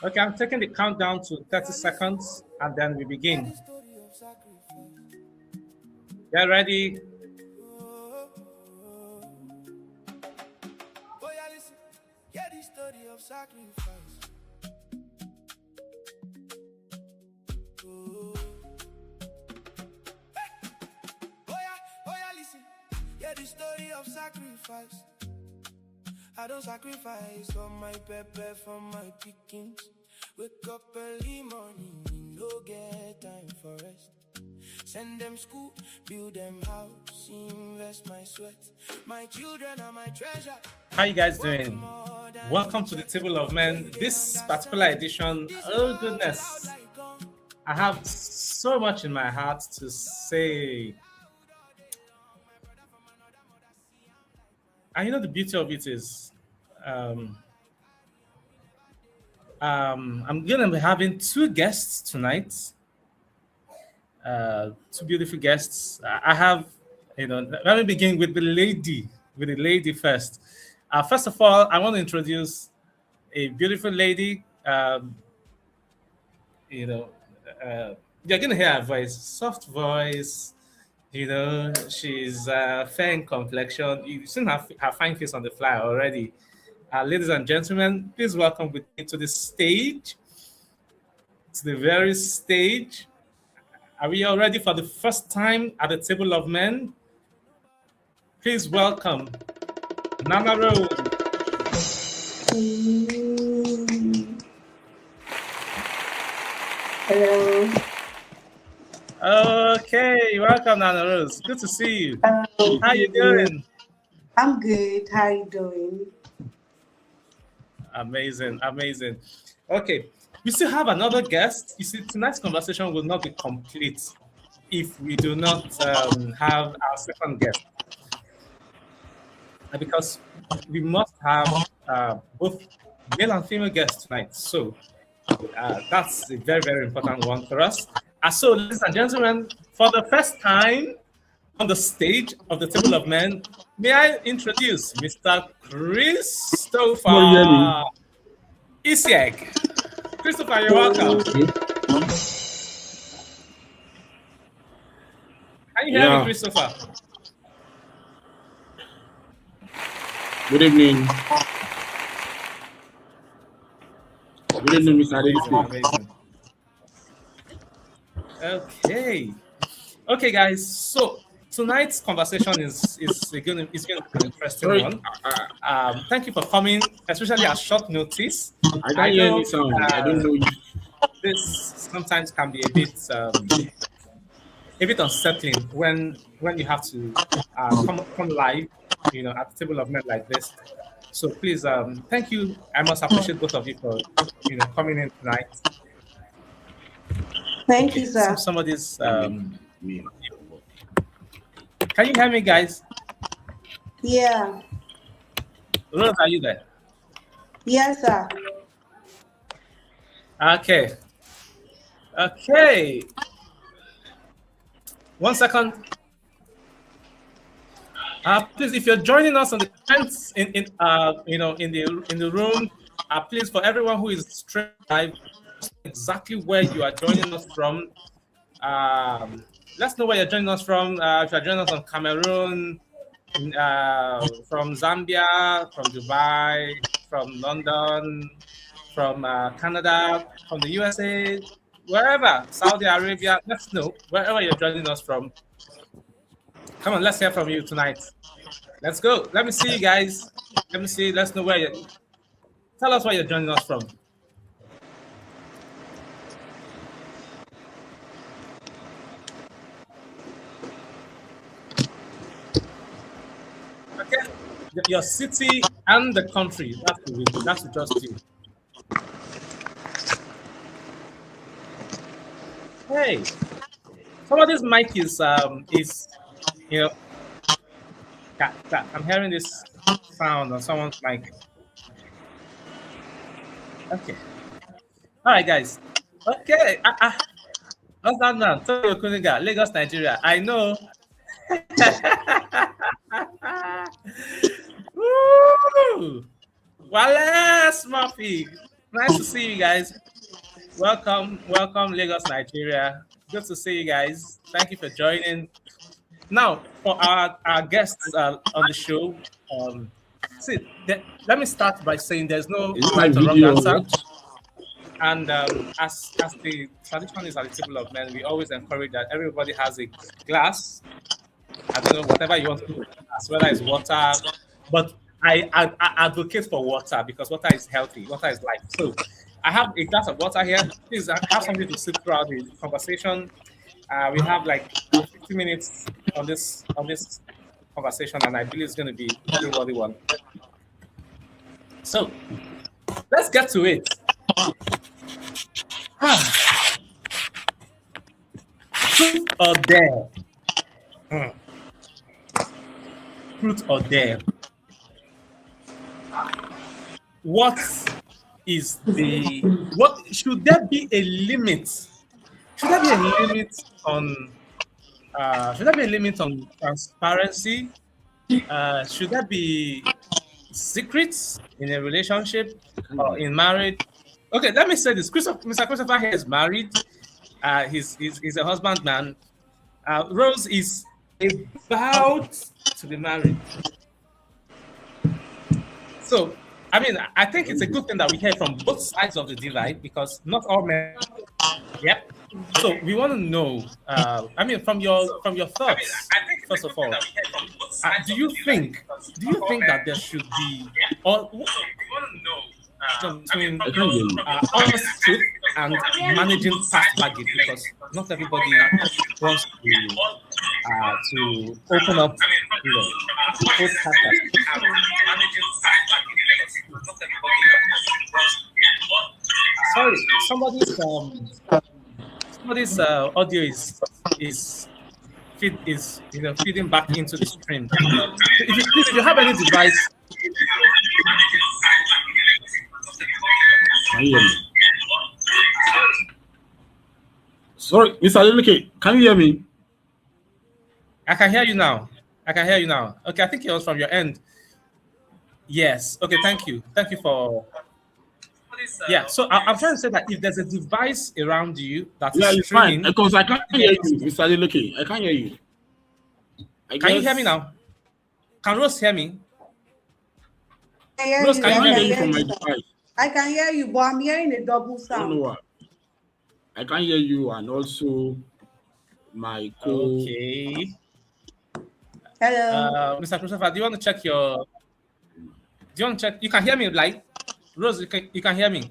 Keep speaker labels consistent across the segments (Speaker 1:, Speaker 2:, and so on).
Speaker 1: Okay, I'm taking the countdown to 30 seconds and then we begin. Get ready.
Speaker 2: The story of sacrifice. I don't sacrifice for my pepper, for my pickings. Wake up early morning, no get time for rest. Send them school, build them house, invest my sweat. My children are my treasure.
Speaker 1: How you guys doing? Welcome to the Table of Men. This particular edition, oh goodness, I have so much in my heart to say. And you know the beauty of it is, I'm gonna be having two guests tonight. Two beautiful guests. I have, let me begin with the lady. With the lady first. First of all, I want to introduce a beautiful lady. You know, you're gonna hear her voice, soft voice. She's fair in complexion. You've seen her fine face on the fly already. Ladies and gentlemen, please welcome with me to the stage, to the very stage. Are we all ready for the first time at the Table of Men? Please welcome Nana Rose.
Speaker 3: Hello.
Speaker 1: Okay, welcome Nana Rose. Good to see you. How you doing?
Speaker 3: I'm good. How you doing?
Speaker 1: Amazing, amazing. Okay, we still have another guest. You see, tonight's conversation will not be complete if we do not have our second guest. Because we must have both male and female guests tonight. So that's a very, very important one for us. So, ladies and gentlemen, for the first time on the stage of the Table of Men, may I introduce Mr. Christopher Isiek. Christopher, you're welcome. Can you hear me, Christopher?
Speaker 4: Good evening. Good evening, Mr.
Speaker 1: Amazing. Okay, guys. So tonight's conversation is going to be an interesting one. Thank you for coming, especially at short notice.
Speaker 4: I can't hear any sound. I don't know you.
Speaker 1: This sometimes can be a bit unsettling when you have to come live, at the Table of Men like this. So please, thank you. I must appreciate both of you for coming in tonight.
Speaker 3: Thank you, sir.
Speaker 1: Somebody's. Can you hear me, guys?
Speaker 3: Yeah.
Speaker 1: Rose, are you there?
Speaker 3: Yes, sir.
Speaker 1: Okay. 1 second. Please, if you're joining us on the comments in the room, please, for everyone who is straight live, exactly where you are joining us from. Let's know where you're joining us from. If you're joining us from Cameroon, from Zambia, from Dubai, from London, from Canada, from the USA, wherever, Saudi Arabia, let's know wherever you're joining us from. Come on, let's hear from you tonight. Let's go. Let me see you guys. Let me see. Let's know where you. Tell us where you're joining us from. Okay. Your city and the country. That's just you. Hey, somebody's mic is I'm hearing this sound on someone's mic. Okay. All right, guys. Okay. What's that now? Toyo Kuniga, Lagos, Nigeria. I know. Woo! Wallace Murphy. Nice to see you guys. Welcome, Lagos, Nigeria. Good to see you guys. Thank you for joining. Now, for our guests on the show, let me start by saying there's no
Speaker 4: Is it my
Speaker 1: right or wrong
Speaker 4: video or
Speaker 1: answer.
Speaker 4: what?
Speaker 1: And as the tradition is at the table of men, we always encourage that everybody has a glass. I don't know, whatever you want to put, as whether it's water, but I advocate for water because water is healthy, water is life. So I have a glass of water here. Please have something to sip throughout the conversation. We have like 50 minutes on this conversation, and I believe it's going to be a very worthy one. So let's get to it. Truth or dare? Truth or dare? What should there be a limit? Should there be a limit on transparency? Should there be secrets in a relationship or in marriage? Okay, let me say this. Mr. Christopher here is married. He's a husbandman. Rose is about to be married. So, I mean, I think it's a good thing that we hear from both sides of the divide because not all men. Yeah. So we want to know. I mean, from your thoughts. First of all, do you think that there should be or between honest truth and managing past baggage because not everybody wants to open up, both chapters. Sorry, somebody's audio is feeding back into the stream. If you have any device.
Speaker 4: Can you hear me? Sorry, Mr. Adeleke, can you hear me?
Speaker 1: I can hear you now. Okay, I think it was from your end. Yes. Okay, thank you. Thank you for. Yeah, so I'm trying to say that if there's a device around you that is
Speaker 4: it's fine
Speaker 1: streaming,
Speaker 4: because I can't hear you, Mr. Adeleke. I can't hear you.
Speaker 1: Can you hear me now? Can Rose hear me?
Speaker 3: Rose,
Speaker 4: can you hear you from my device?
Speaker 3: I can hear you, but I'm hearing a double sound.
Speaker 4: I don't know what. I can hear you and also my co.
Speaker 1: Okay.
Speaker 3: Hello.
Speaker 1: Mr. Christopher, do you want to check your? Do you want to check? You can hear me, like Rose. You can hear me.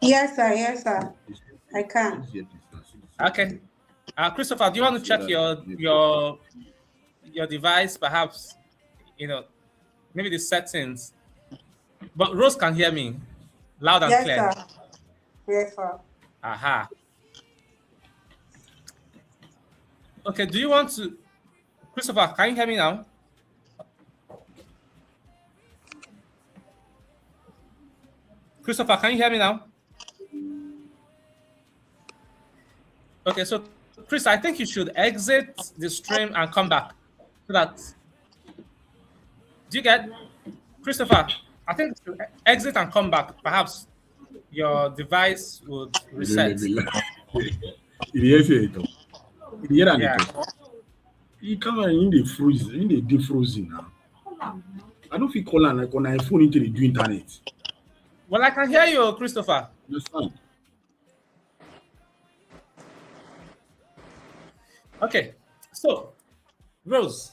Speaker 3: Yes, sir. I can.
Speaker 1: Okay. Christopher, do you want to check your device? Perhaps, maybe the settings. But Rose can hear me loud and clear.
Speaker 3: Yes, sir. Yes, sir.
Speaker 1: Aha. Okay. Do you want to, Christopher? Can you hear me now? Christopher, can you hear me now? Okay, so Chris, I think you should exit the stream and come back. So that, do you get, Christopher? I think you should exit and come back. Perhaps your device would reset.
Speaker 4: Yeah. You come in the freeze, in the defrosing now. I don't feel calling like on iPhone into the internet.
Speaker 1: Well, I can hear you, Christopher.
Speaker 4: That's fine.
Speaker 1: Okay, so Rose,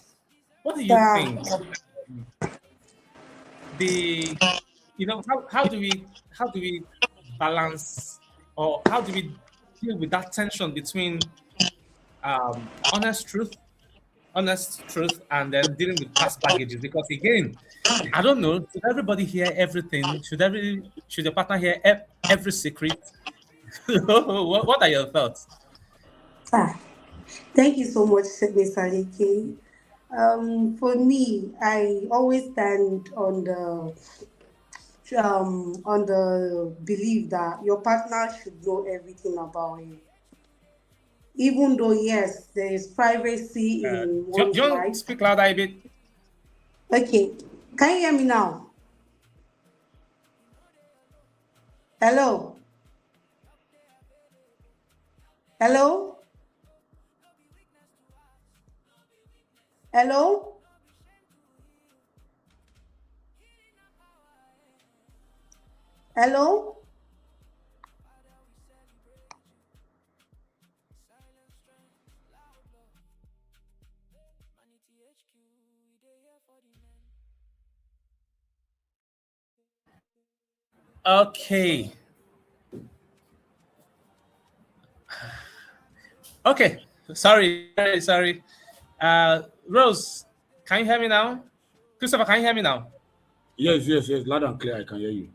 Speaker 1: what do you think? How do we balance, or how do we deal with that tension between honest truth, and then dealing with past baggages? Because again, I don't know, should everybody hear everything? Should your partner hear every secret? What are your thoughts?
Speaker 3: Thank you so much, Mr. Aleke. For me, I always stand on the belief that your partner should know everything about you. Even though, yes, there is privacy in one's
Speaker 1: do you
Speaker 3: life.
Speaker 1: Speak louder a bit.
Speaker 3: Okay. Can you hear me now? Hello? Hello? Hello? Hello?
Speaker 2: ManityHQ, we dey here for the men.
Speaker 1: Okay. Okay. Sorry. Rose, can you hear me now? Christopher, can you hear me now?
Speaker 4: Yes, yes, yes. Loud and clear. I can hear you.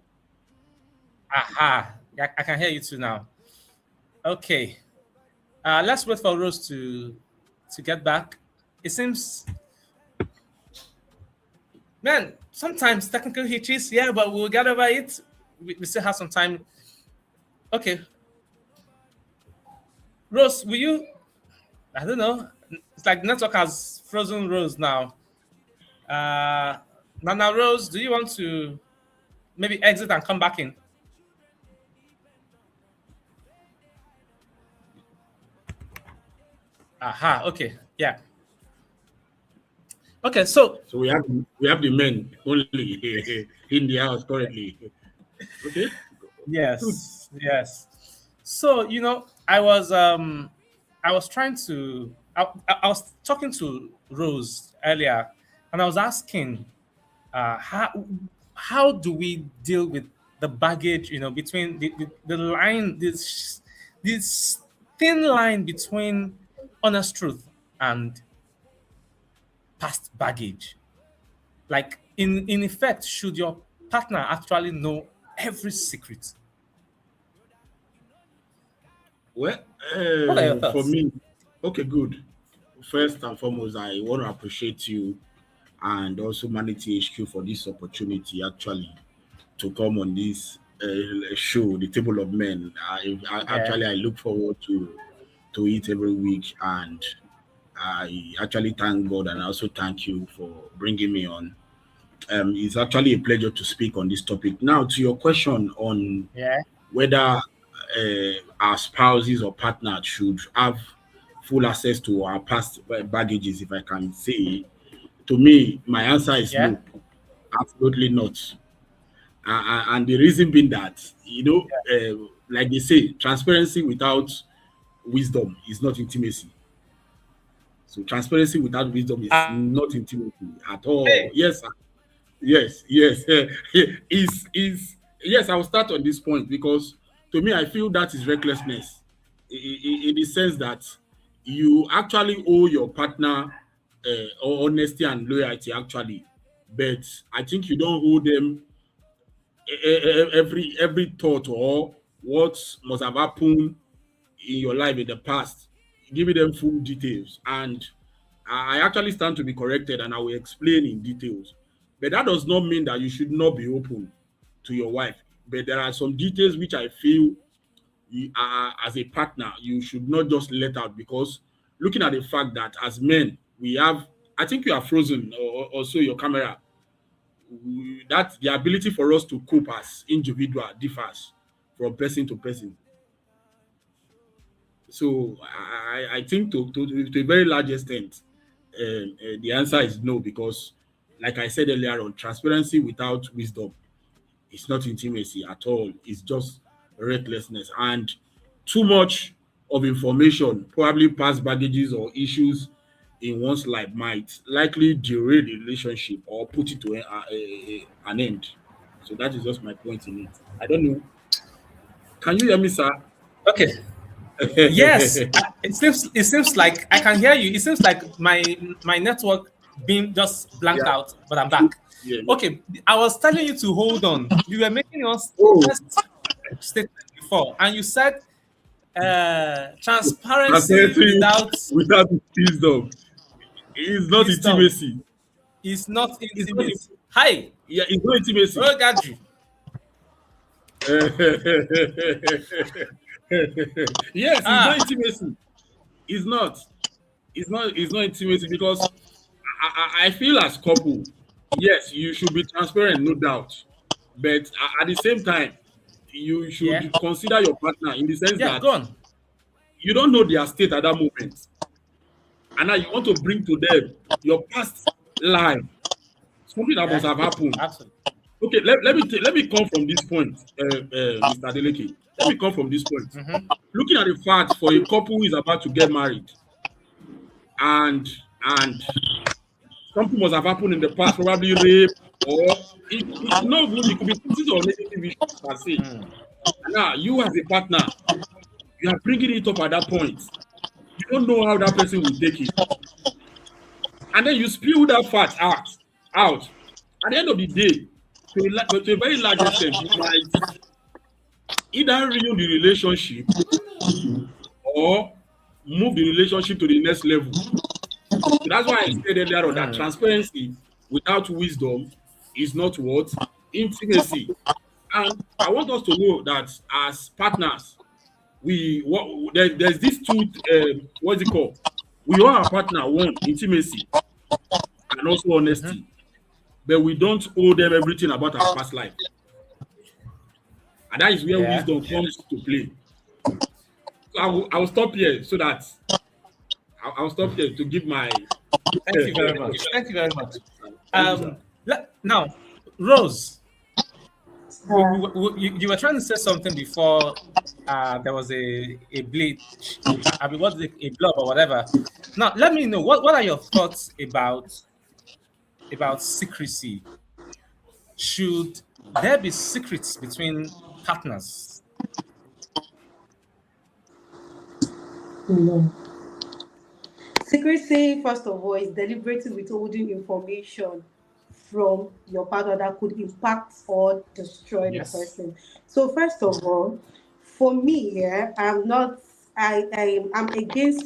Speaker 1: Aha. Yeah, I can hear you too now. Okay. Let's wait for Rose to get back. It seems, man, sometimes technical hitches, yeah, but we'll get over it. We still have some time. Okay. Rose, will you? I don't know. It's like network has frozen Rose now. Now, Rose, do you want to maybe exit and come back in? Aha. Okay. Yeah. Okay. So
Speaker 4: So we have the men only in the house currently. Okay. Good.
Speaker 1: yes. So I was trying to I was talking to Rose earlier, and I was asking how do we deal with the baggage, between the line, this thin line between honest truth and past baggage. Like, in effect, should your partner actually know every secret?
Speaker 4: Well,
Speaker 1: What are your
Speaker 4: for
Speaker 1: thoughts?
Speaker 4: me, okay, good. First and foremost, I want to appreciate you and also Manity HQ for this opportunity actually to come on this show, the Table of Men.
Speaker 1: Yeah.
Speaker 4: I look forward to it every week, and I actually thank God and I also thank you for bringing me on. It's actually a pleasure to speak on this topic. Now, to your question on
Speaker 1: Yeah.
Speaker 4: whether our spouses or partners should have full access to our past baggages, if I can say, to me, my answer is
Speaker 1: Yeah.
Speaker 4: no, absolutely not. And the reason being that, like they say, transparency without wisdom is not intimacy. So transparency without wisdom is
Speaker 1: Uh,
Speaker 4: not intimacy at all.
Speaker 1: hey.
Speaker 4: Yes, sir. Yes. Is yes. I will start on this point because to me, I feel that is recklessness, in the sense that you actually owe your partner honesty and loyalty, actually, but I think you don't owe them every thought or what must have happened in your life in the past, giving them full details. And I actually stand to be corrected and I will explain in details. But that does not mean that you should not be open to your wife. But there are some details which I feel as a partner, you should not just let out, because looking at the fact that as men, we have, I think you are frozen, or so your camera, that the ability for us to cope as individual differs from person to person. So I think to a very large extent, the answer is no, because, like I said earlier on, transparency without wisdom is not intimacy at all. It's just recklessness, and too much of information, probably past baggages or issues in one's life, might likely derail the relationship or put it to an end. So that is just my point in it. I don't know. Can you hear me, sir?
Speaker 1: Okay. Yes. It seems like I can hear you. It seems like my network being just blanked
Speaker 4: Yeah.
Speaker 1: out, but I'm back.
Speaker 4: Yeah.
Speaker 1: Okay. I was telling you to hold on. You were making your
Speaker 4: Oh,
Speaker 1: first statement before, and you said transparency
Speaker 4: transparency
Speaker 1: without
Speaker 4: without wisdom is not
Speaker 1: wisdom
Speaker 4: intimacy.
Speaker 1: is not
Speaker 4: It's not.
Speaker 1: intimate. Hi,
Speaker 4: Yeah, it's not intimacy.
Speaker 1: oh, got you.
Speaker 4: Yes, it's not
Speaker 1: Ah,
Speaker 4: intimacy. It's not. It's not intimacy, because I feel as couple, yes, you should be transparent, no doubt. But at the same time, you should
Speaker 1: Yeah.
Speaker 4: consider your partner in the sense
Speaker 1: Yeah.
Speaker 4: that
Speaker 1: Go on.
Speaker 4: you don't know their state at that moment, and now you want to bring to them your past life, something that must
Speaker 1: Yeah.
Speaker 4: have happened.
Speaker 1: Absolutely.
Speaker 4: Okay, let me come from this point, Mr. Deleke. Let me come from this point.
Speaker 1: Mm-hmm.
Speaker 4: Looking at the fact for a couple who is about to get married, and something must have happened in the past, probably rape, or it no even it could be pieces of negative issues per se.
Speaker 1: Mm.
Speaker 4: And now you as a partner, you are bringing it up at that point. You don't know how that person will take it, and then you spill that fact out. At the end of the day, to a very large extent, you might either ruin the relationship or move the relationship to the next level. So that's why I said earlier on that
Speaker 1: Mm.
Speaker 4: transparency without wisdom is not what intimacy. And I want us to know that as partners, there's this two what's it called? We all our partner one intimacy and also
Speaker 1: Mm-hmm.
Speaker 4: honesty, but we don't owe them everything about our past life, and that is where
Speaker 1: Yeah.
Speaker 4: wisdom comes to play. So I will stop here so that I'll stop here to give my
Speaker 1: Thank you very much. Thank you very much. Now, Rose,
Speaker 3: Uh,
Speaker 1: you were trying to say something before there was a bleach. I mean, what's a blob or whatever. Now, let me know what are your thoughts about secrecy? Should there be secrets between partners?
Speaker 3: no. Secrecy, first of all, is deliberately withholding information from your partner that could impact or destroy the
Speaker 1: Yes.
Speaker 3: person. So, first of all, for me, yeah, I'm not, I'm against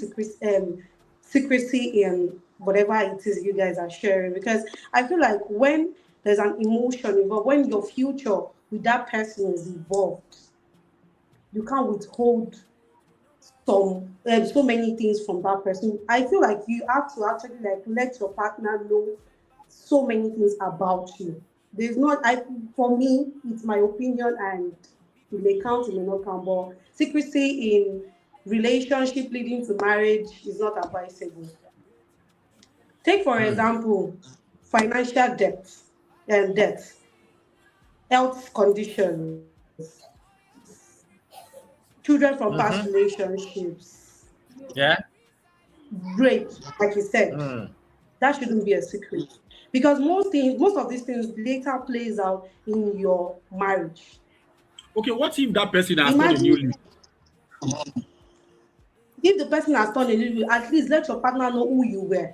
Speaker 3: secrecy in whatever it is you guys are sharing, because I feel like when there's an emotion involved, when your future with that person is involved, you can't withhold so many things from that person. I feel like you have to actually like let your partner know so many things about you. There's not I For me, it's my opinion, and it may count, it may not count, but secrecy in relationship leading to marriage is not advisable. Take for
Speaker 1: Mm.
Speaker 3: example financial debt, health conditions, children from past
Speaker 1: Mm-hmm.
Speaker 3: relationships,
Speaker 1: Yeah.
Speaker 3: rape, like you said.
Speaker 1: Mm.
Speaker 3: That shouldn't be a secret, because most of these things later plays out in your marriage.
Speaker 4: Okay, what if that person has done a new
Speaker 3: Imagine
Speaker 4: leaf?
Speaker 3: if the person has done a little, at least let your partner know who you were.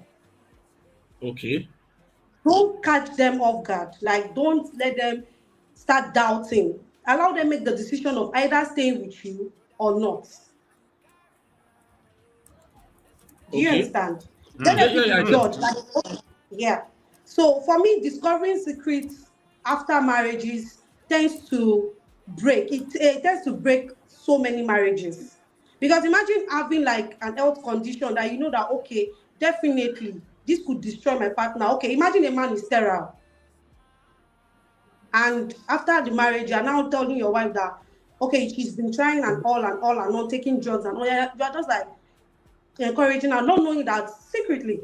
Speaker 4: Okay,
Speaker 3: Don't catch them off guard. Like, don't let them start doubting. Allow them make the decision of either staying with you or not. Do you
Speaker 4: okay.
Speaker 3: understand? Let
Speaker 4: Yeah,
Speaker 3: them
Speaker 1: Mm.
Speaker 3: be
Speaker 4: yeah,
Speaker 3: the
Speaker 4: yeah, I get
Speaker 1: Mm.
Speaker 3: judge.
Speaker 4: it.
Speaker 3: Like, okay, yeah. So for me, discovering secrets after marriages tends to it tends to break so many marriages. Because imagine having like an health condition that you know that, okay, definitely this could destroy my partner. Okay, imagine a man is sterile, and after the marriage, you're now telling your wife that, okay, she's been trying and all, taking drugs and all. You're just like encouraging her, not knowing that secretly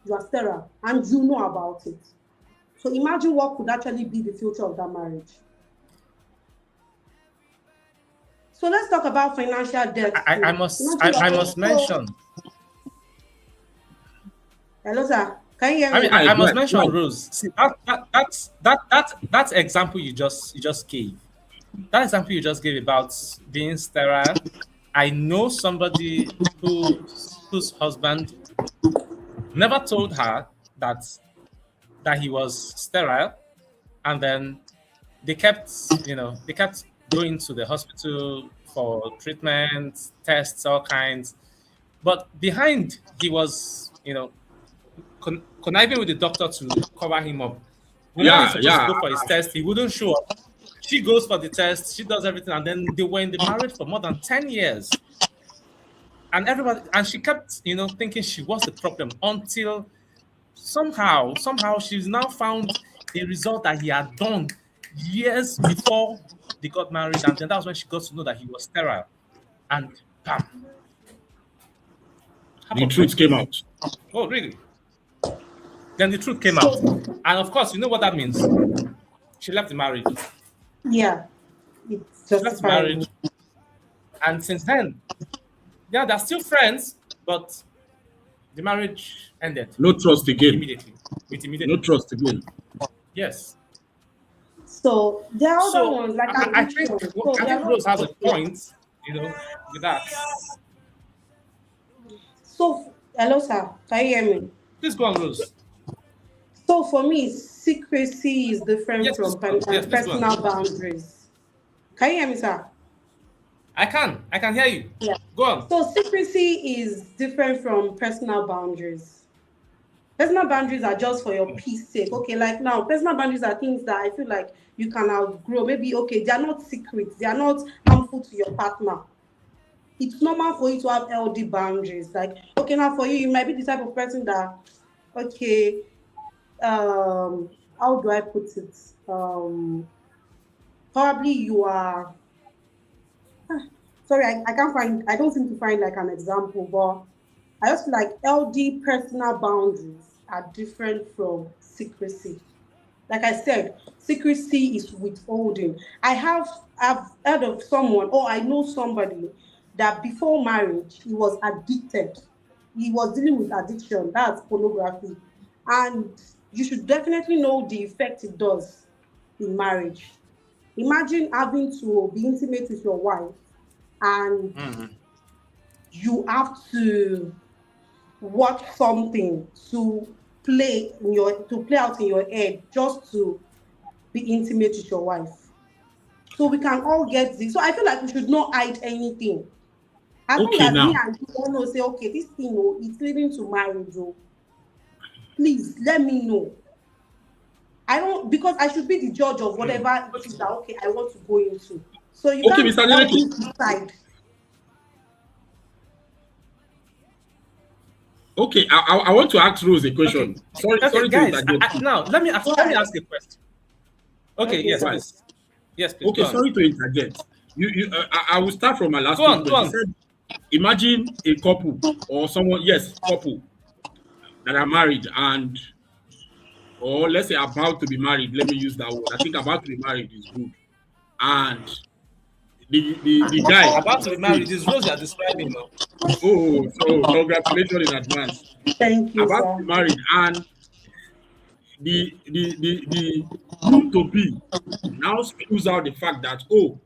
Speaker 3: you are sterile and you know about it. So imagine what could actually be the future of that marriage. So let's talk about financial debt
Speaker 1: I
Speaker 3: too.
Speaker 1: must
Speaker 3: Imagine
Speaker 1: I
Speaker 3: okay,
Speaker 1: must
Speaker 3: so
Speaker 1: mention.
Speaker 3: hello sir, can you hear
Speaker 1: I mean,
Speaker 3: me?
Speaker 1: I
Speaker 4: Right,
Speaker 1: must
Speaker 4: right,
Speaker 1: mention
Speaker 4: right.
Speaker 1: Rose. See that example you just gave. That example you just gave about being sterile. I know somebody whose husband never told her that he was sterile, and then they kept going to the hospital for treatment, tests, all kinds. But behind, he was conniving with the doctor to cover him up. Whenever he's
Speaker 4: Yeah,
Speaker 1: supposed to
Speaker 4: yeah.
Speaker 1: go for his test, he wouldn't show up. She goes for the test, she does everything, and then they were in the marriage for more than 10 years. And she kept, thinking she was the problem until somehow she's now found a result that he had done years before they got married, and then that was when she got to know that he was sterile. And bam,
Speaker 4: The
Speaker 1: happened.
Speaker 4: truth came out.
Speaker 1: Oh, really? Then the truth came out.
Speaker 3: So
Speaker 1: And of course, you know what that means? She left the marriage.
Speaker 3: yeah, it's
Speaker 1: She left the
Speaker 3: justifiable.
Speaker 1: marriage. And since then, yeah, they're still friends, but the marriage ended
Speaker 4: No trust again.
Speaker 1: immediately. With
Speaker 4: No
Speaker 1: immediate,
Speaker 4: trust again.
Speaker 1: yes.
Speaker 3: So there are other
Speaker 1: So
Speaker 3: ones like
Speaker 1: I think
Speaker 3: addiction. So
Speaker 1: I
Speaker 3: there are
Speaker 1: think
Speaker 3: not
Speaker 1: Rose has a point, with that.
Speaker 3: so hello sir, can you hear me?
Speaker 1: Please go on, Rose.
Speaker 3: So for me, secrecy is different
Speaker 1: Yes, please
Speaker 3: from
Speaker 1: go on. Yes, please go on.
Speaker 3: personal boundaries. Can you hear me, sir?
Speaker 1: I can hear you.
Speaker 3: Yeah.
Speaker 1: Go on.
Speaker 3: So secrecy is different from personal boundaries. Personal boundaries are just for your peace sake. Okay, like now, personal boundaries are things that I feel like you can outgrow. Maybe okay, they are not secrets, they are not harmful to your partner. It's normal for you to have healthy boundaries. Like, okay, now for you, you might be the type of person that, okay, how do I put it? Probably you are sorry, I can't find I don't seem to find like an example, but I just feel like LD personal boundaries are different from secrecy. Like I said, secrecy is withholding. I've heard of someone or I know somebody that before marriage he was addicted. He was dealing with addiction, that's pornography. And you should definitely know the effect it does in marriage. Imagine having to be intimate with your wife and
Speaker 1: Mhm.
Speaker 3: you have to watch something to play out in your head just to be intimate with your wife. So we can all get this. So I feel like we should not hide anything. As long
Speaker 4: Okay,
Speaker 3: as me
Speaker 4: now.
Speaker 3: and you all know, say, okay, this thing, oh, it's leading to marriage, oh, please let me know. I don't because I should be the judge of whatever it is that okay I want to go into. So you
Speaker 4: Okay,
Speaker 3: can't
Speaker 4: Mr.
Speaker 3: help
Speaker 4: Nereke.
Speaker 3: me decide.
Speaker 4: Okay, I want to ask Rose a
Speaker 1: Okay.
Speaker 4: question. Sorry,
Speaker 1: Okay,
Speaker 4: sorry to
Speaker 1: guys.
Speaker 4: interject.
Speaker 1: Now let me ask a question. Okay,
Speaker 3: Okay,
Speaker 1: yes,
Speaker 3: sir.
Speaker 4: Why?
Speaker 1: please. Yes, please.
Speaker 4: Okay,
Speaker 1: Go on.
Speaker 4: sorry to interject. I will start from my last
Speaker 1: Go on. Go
Speaker 4: statement. You
Speaker 1: on.
Speaker 4: said, imagine a couple or someone, yes, couple that are married and, or let's say about to be married. Let me use that word. I think about to be married is good. And the guy
Speaker 1: About to be married.
Speaker 4: stays.
Speaker 1: This Rose you are describing now.
Speaker 4: Oh, so congratulations in advance.
Speaker 3: Thank you,
Speaker 4: About to
Speaker 3: sir.
Speaker 4: be married and the groom to be now spews out the fact that, oh,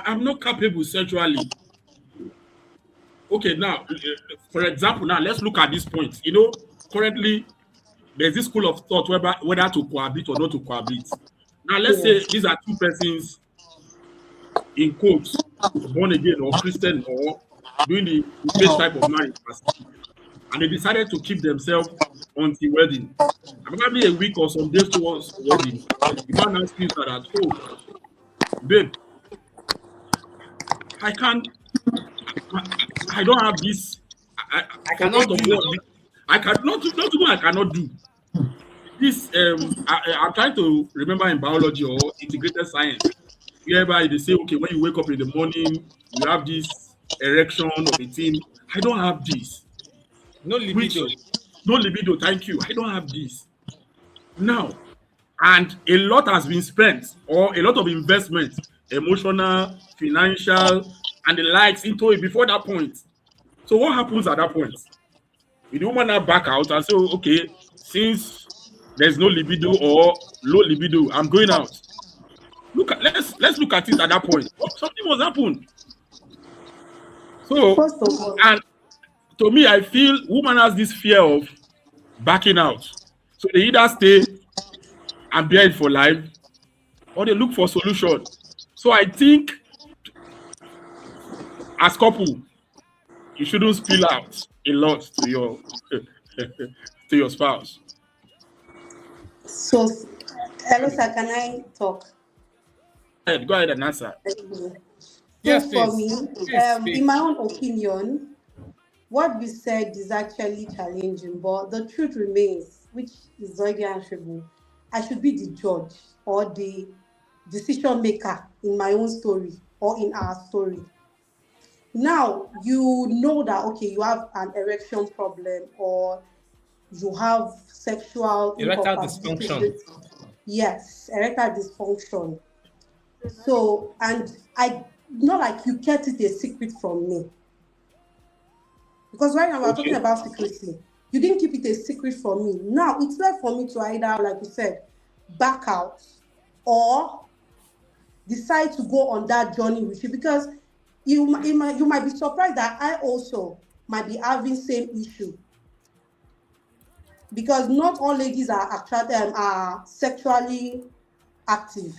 Speaker 4: I'm not capable sexually. Okay, now, for example, now let's look at this point. Currently there's this school of thought whether to cohabit or not to cohabit. Now, let's say
Speaker 3: Yes.
Speaker 4: these are two persons in quotes, born again or Christian or doing the faith type of marriage, and they decided to keep themselves until wedding. And probably a week or some days towards wedding, the man now speaks out that, oh, babe, I can't, I, I don't have this.
Speaker 1: I
Speaker 4: For what
Speaker 1: cannot
Speaker 4: of
Speaker 1: do.
Speaker 4: what? I cannot, not even I cannot do. This, I'm trying to remember in biology or integrated science, whereby they say, okay, when you wake up in the morning, you have this erection of a thing. I don't have this.
Speaker 1: No
Speaker 4: Which,
Speaker 1: libido.
Speaker 4: no libido, thank you. I don't have this. Now, and a lot has been spent or a lot of investment, emotional, financial, and the likes into it before that point. So what happens at that point? Will the woman now back out and say, "Oh, okay, since there's no libido or low libido, I'm going out." Let's look at it at that point. Oh, something must happen. So,
Speaker 3: First of all,
Speaker 4: and to me, I feel woman has this fear of backing out. So they either stay and bear it for life or they look for solution. So I think as couple, you shouldn't spill out a lot to your to your spouse.
Speaker 3: so hello, sir. Can I talk?
Speaker 4: Go ahead and answer.
Speaker 3: So
Speaker 1: Yes,
Speaker 3: for me,
Speaker 1: please. Please
Speaker 3: in
Speaker 1: speak.
Speaker 3: my own opinion, what we said is actually challenging, but the truth remains, which is very answerable. I should be the judge or the decision maker in my own story or in our story. Now you know that okay, you have an erection problem or you have sexual
Speaker 1: Erectile
Speaker 3: incompatibility.
Speaker 1: dysfunction.
Speaker 3: Yes, erectile dysfunction. So, and I not like you kept it a secret from me. Because right now we're talking
Speaker 4: Okay.
Speaker 3: about secrecy. You didn't keep it a secret from me. Now it's left for me to either, like you said, back out or decide to go on that journey with you because you might be surprised that I also might be having same issue because not all ladies are sexually active.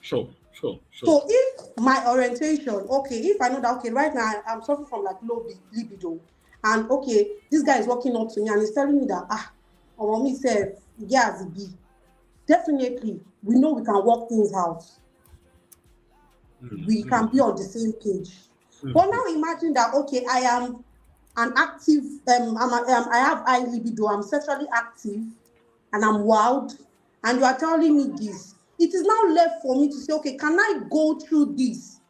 Speaker 4: Sure, sure, sure.
Speaker 3: So if my orientation, okay, if I know that okay, right now I'm suffering from like low libido, and okay, this guy is walking up to me and he's telling me that me said, yes, be definitely we know we can work things out. We can be on the same page. But now imagine that okay, I am an active, I have high libido, I'm sexually active, and I'm wild, and you are telling me this. It is now left for me to say, okay, can I go through this?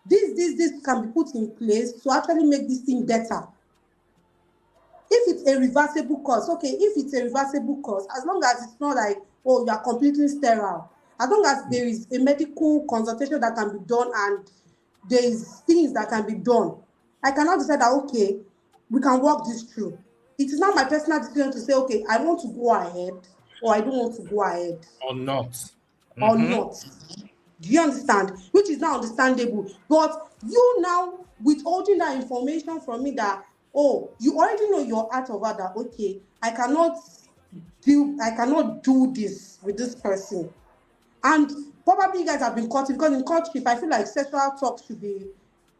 Speaker 3: This can be put in place to actually make this thing better. If it's a reversible cause, okay, if it's a reversible cause, as long as it's not like, oh, you are completely sterile, as long as there is a medical consultation that can be done and there is things that can be done, I cannot decide that, okay, we can work this through. It is not my personal decision to say, okay, I want to go ahead or I don't want to go ahead
Speaker 1: Or not.
Speaker 3: or not. Do you understand? Which is now understandable. But you now withholding that information from me that, oh, you already know your heart of heart that, okay, I cannot do this with this person. And probably you guys have been caught because in courtship, I feel like sexual talk should be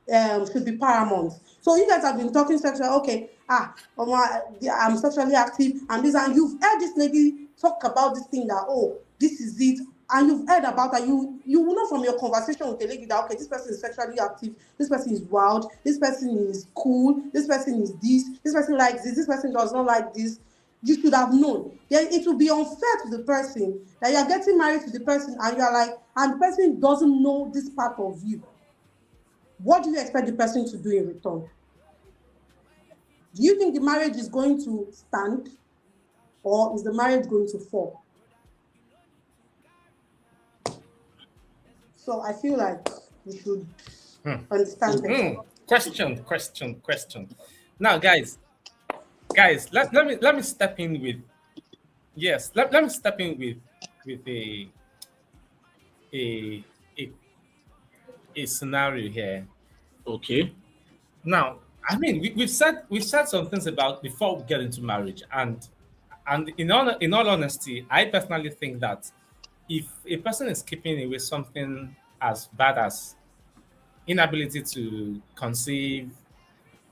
Speaker 3: paramount. So you guys have been talking sexual, okay, I'm sexually active and this, and you've heard this lady talk about this thing that, oh, this is it, and you've heard about that, you will know from your conversation with the lady that, okay, this person is sexually active, this person is wild, this person is cool, this person is this person likes this person does not like this. You should have known. Then it will be unfair to the person that you are getting married to the person and you are like, and the person doesn't know this part of you. What do you expect the person to do in return? Do you think the marriage is going to stand or is the marriage going to fall? So I feel like we should understand better.
Speaker 1: Question. Now, guys, let me step in with let me step in with a a scenario here.
Speaker 4: Okay.
Speaker 1: Now, I mean, we've said some things about before we get into marriage, and in all honesty, I personally think that if a person is keeping away something as bad as inability to conceive,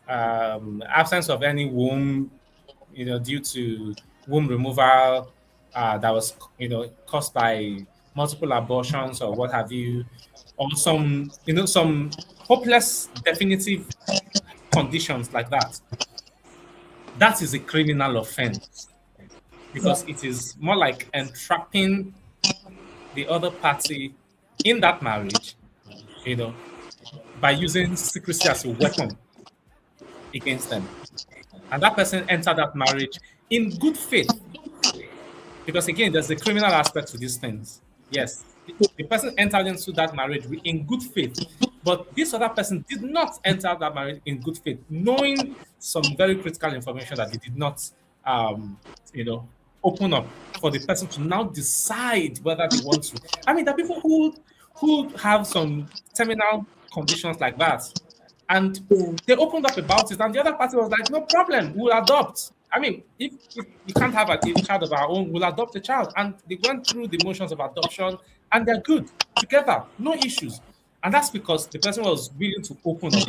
Speaker 1: absence of any womb, due to womb removal that was, caused by multiple abortions or what have you, or some hopeless definitive conditions like that, that is a criminal offense because it is more like entrapping the other party in that marriage, by using secrecy as a weapon against them. And that person entered that marriage in good faith. Because again, there's a criminal aspect to these things. Yes, the person entered into that marriage in good faith. But this other person did not enter that marriage in good faith, knowing some very critical information that they did not, open up for the person to now decide whether they want to. I mean, there are people who have some terminal conditions like that, and they opened up about it, and the other party was like, "No problem, we'll adopt." I mean, if you can't have a child of our own, we'll adopt a child. And they went through the motions of adoption, and they're good together, no issues. And that's because the person was willing to open up.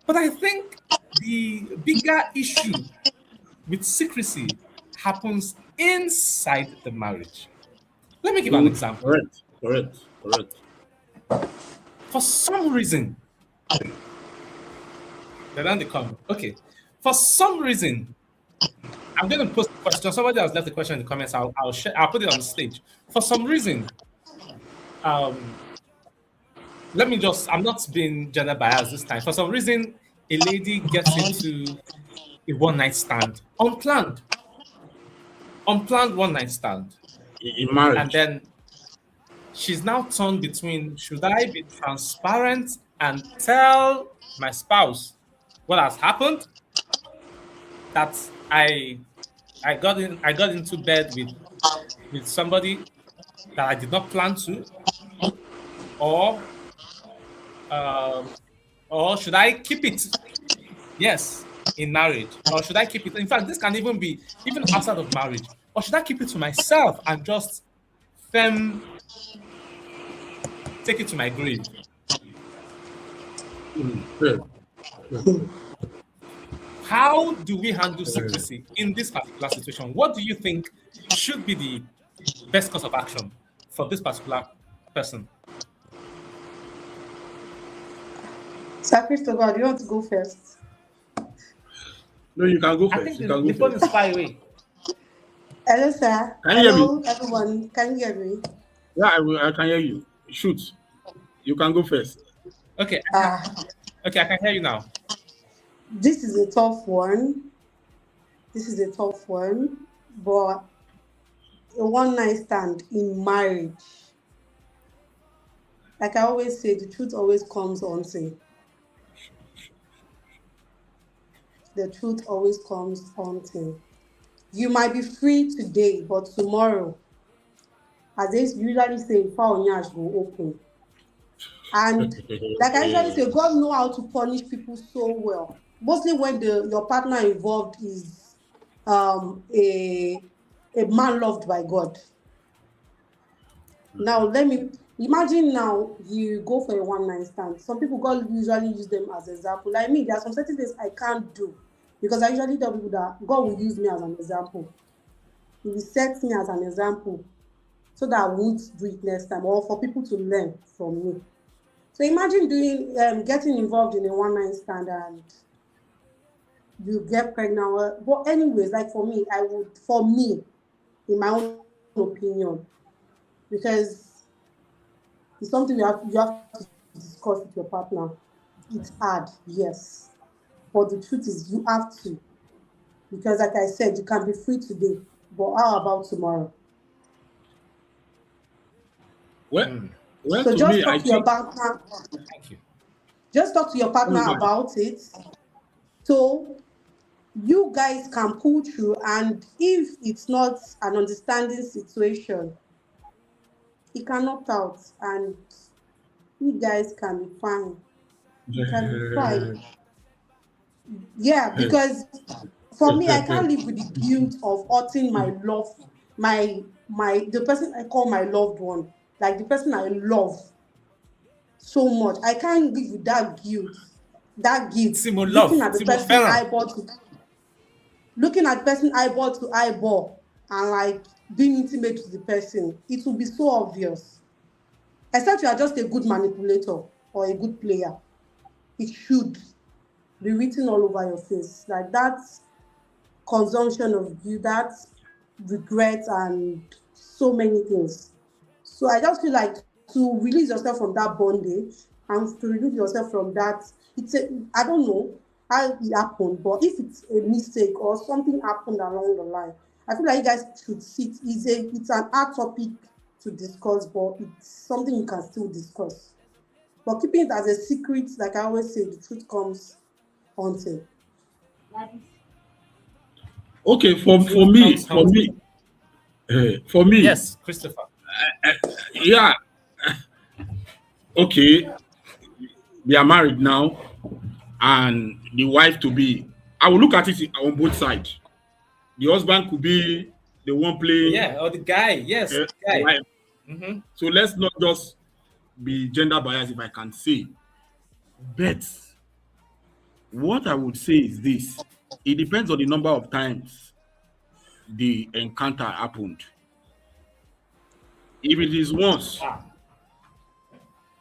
Speaker 1: But I think the bigger issue with secrecy happens inside the marriage. Let me give an example.
Speaker 4: Correct.
Speaker 1: For some reason, they don't come. Okay. For some reason, I'm going to post a question. Somebody has left a question in the comments. I'll share. I'll put it on the stage. For some reason, um, let me just. I'm not being gender biased this time. For some reason, a lady gets into a one night stand, unplanned one night stand,
Speaker 4: In
Speaker 1: and
Speaker 4: marriage.
Speaker 1: then she's now torn between should I be transparent and tell my spouse what has happened, that I got into bed with somebody that I did not plan to, or um, or should I keep it? Yes, in marriage, or should I keep it? In fact, this can even be even outside of marriage, or should I keep it to myself and just fem take it to my grave?
Speaker 4: Yeah.
Speaker 1: How do we handle secrecy in this particular situation? What do you think should be the best course of action for this particular person?
Speaker 3: Sir Christopher, do you want to go first?
Speaker 4: No, you can go
Speaker 1: I
Speaker 4: first.
Speaker 1: think
Speaker 4: You can
Speaker 1: the
Speaker 4: go
Speaker 1: phone
Speaker 4: first.
Speaker 1: is far away.
Speaker 3: Hello, sir.
Speaker 4: Can you hear me?
Speaker 3: Hello, everyone. Can you hear me?
Speaker 4: Yeah, I can hear you. Shoot. You can go first.
Speaker 1: Okay,
Speaker 3: Ah,
Speaker 1: okay, I can hear you now.
Speaker 3: this is a tough one. This is a tough one. But a one night stand in marriage, like I always say, the truth always comes unsaid. The truth always comes unsaid. You might be free today, but tomorrow, as they usually say, foul nyash go open. And like I usually say, God know how to punish people so well. Mostly when your partner involved is um, a a man loved by God. Now let me imagine now you go for a one night stand. Some people God usually use them as example. Like me, there are some certain things I can't do because I usually tell people that God will use me as an example. He will set me as an example so that I won't do it next time or for people to learn from me. So imagine doing getting involved in a one night stand and you get pregnant. But anyways, like for me, I would for me, in my own opinion, because it's something you have to discuss with your partner. It's hard, yes. But the truth is you have to. Because like I said, you can be free today. But how about tomorrow?
Speaker 4: Well,
Speaker 1: Hmm,
Speaker 4: well,
Speaker 3: So
Speaker 4: to
Speaker 3: just
Speaker 4: me, I
Speaker 3: talk to your
Speaker 4: think.
Speaker 3: partner.
Speaker 1: thank you.
Speaker 3: Just talk to your
Speaker 4: Oh,
Speaker 3: partner
Speaker 4: go ahead.
Speaker 3: about it. So you guys can pull through, and if it's not an understanding situation, he can opt out and you guys can be fine. You can be fine. Yeah, because for me, I can't live with the guilt of hurting my love, my the person I call my loved one, like the person I love so much. I can't live with that guilt. That guilt,
Speaker 1: Timo
Speaker 3: looking
Speaker 1: Love,
Speaker 3: at the
Speaker 1: Timo
Speaker 3: person
Speaker 1: Ferran.
Speaker 3: eyeball to looking at the person eyeball to eyeball and like being intimate with the person, it will be so obvious. Except you are just a good manipulator or a good player. It should be written all over your face. Like that consumption of you, that regret and so many things. So I just feel like to release yourself from that bondage and to release yourself from that, I don't know how it happened, but if it's a mistake or something happened along the line, I feel like you guys should sit. It's an hard topic to discuss, but it's something you can still discuss. But keeping it as a secret, like I always say, the truth comes until.
Speaker 4: Okay,
Speaker 1: The
Speaker 4: for
Speaker 1: truth
Speaker 4: me,
Speaker 1: comes
Speaker 4: for
Speaker 1: hunting.
Speaker 4: me, for me,
Speaker 1: Yes, Christopher.
Speaker 4: yeah. Okay, they are married now, and the wife to be. I will look at it on both sides. The husband could be the one playing
Speaker 1: Yeah, or the guy. Yes, the
Speaker 4: the
Speaker 1: guy.
Speaker 4: wife.
Speaker 1: Mm-hmm.
Speaker 4: So let's not just be gender biased, if I can say. But what I would say is this: it depends on the number of times the encounter happened. If it is once,
Speaker 1: Ah,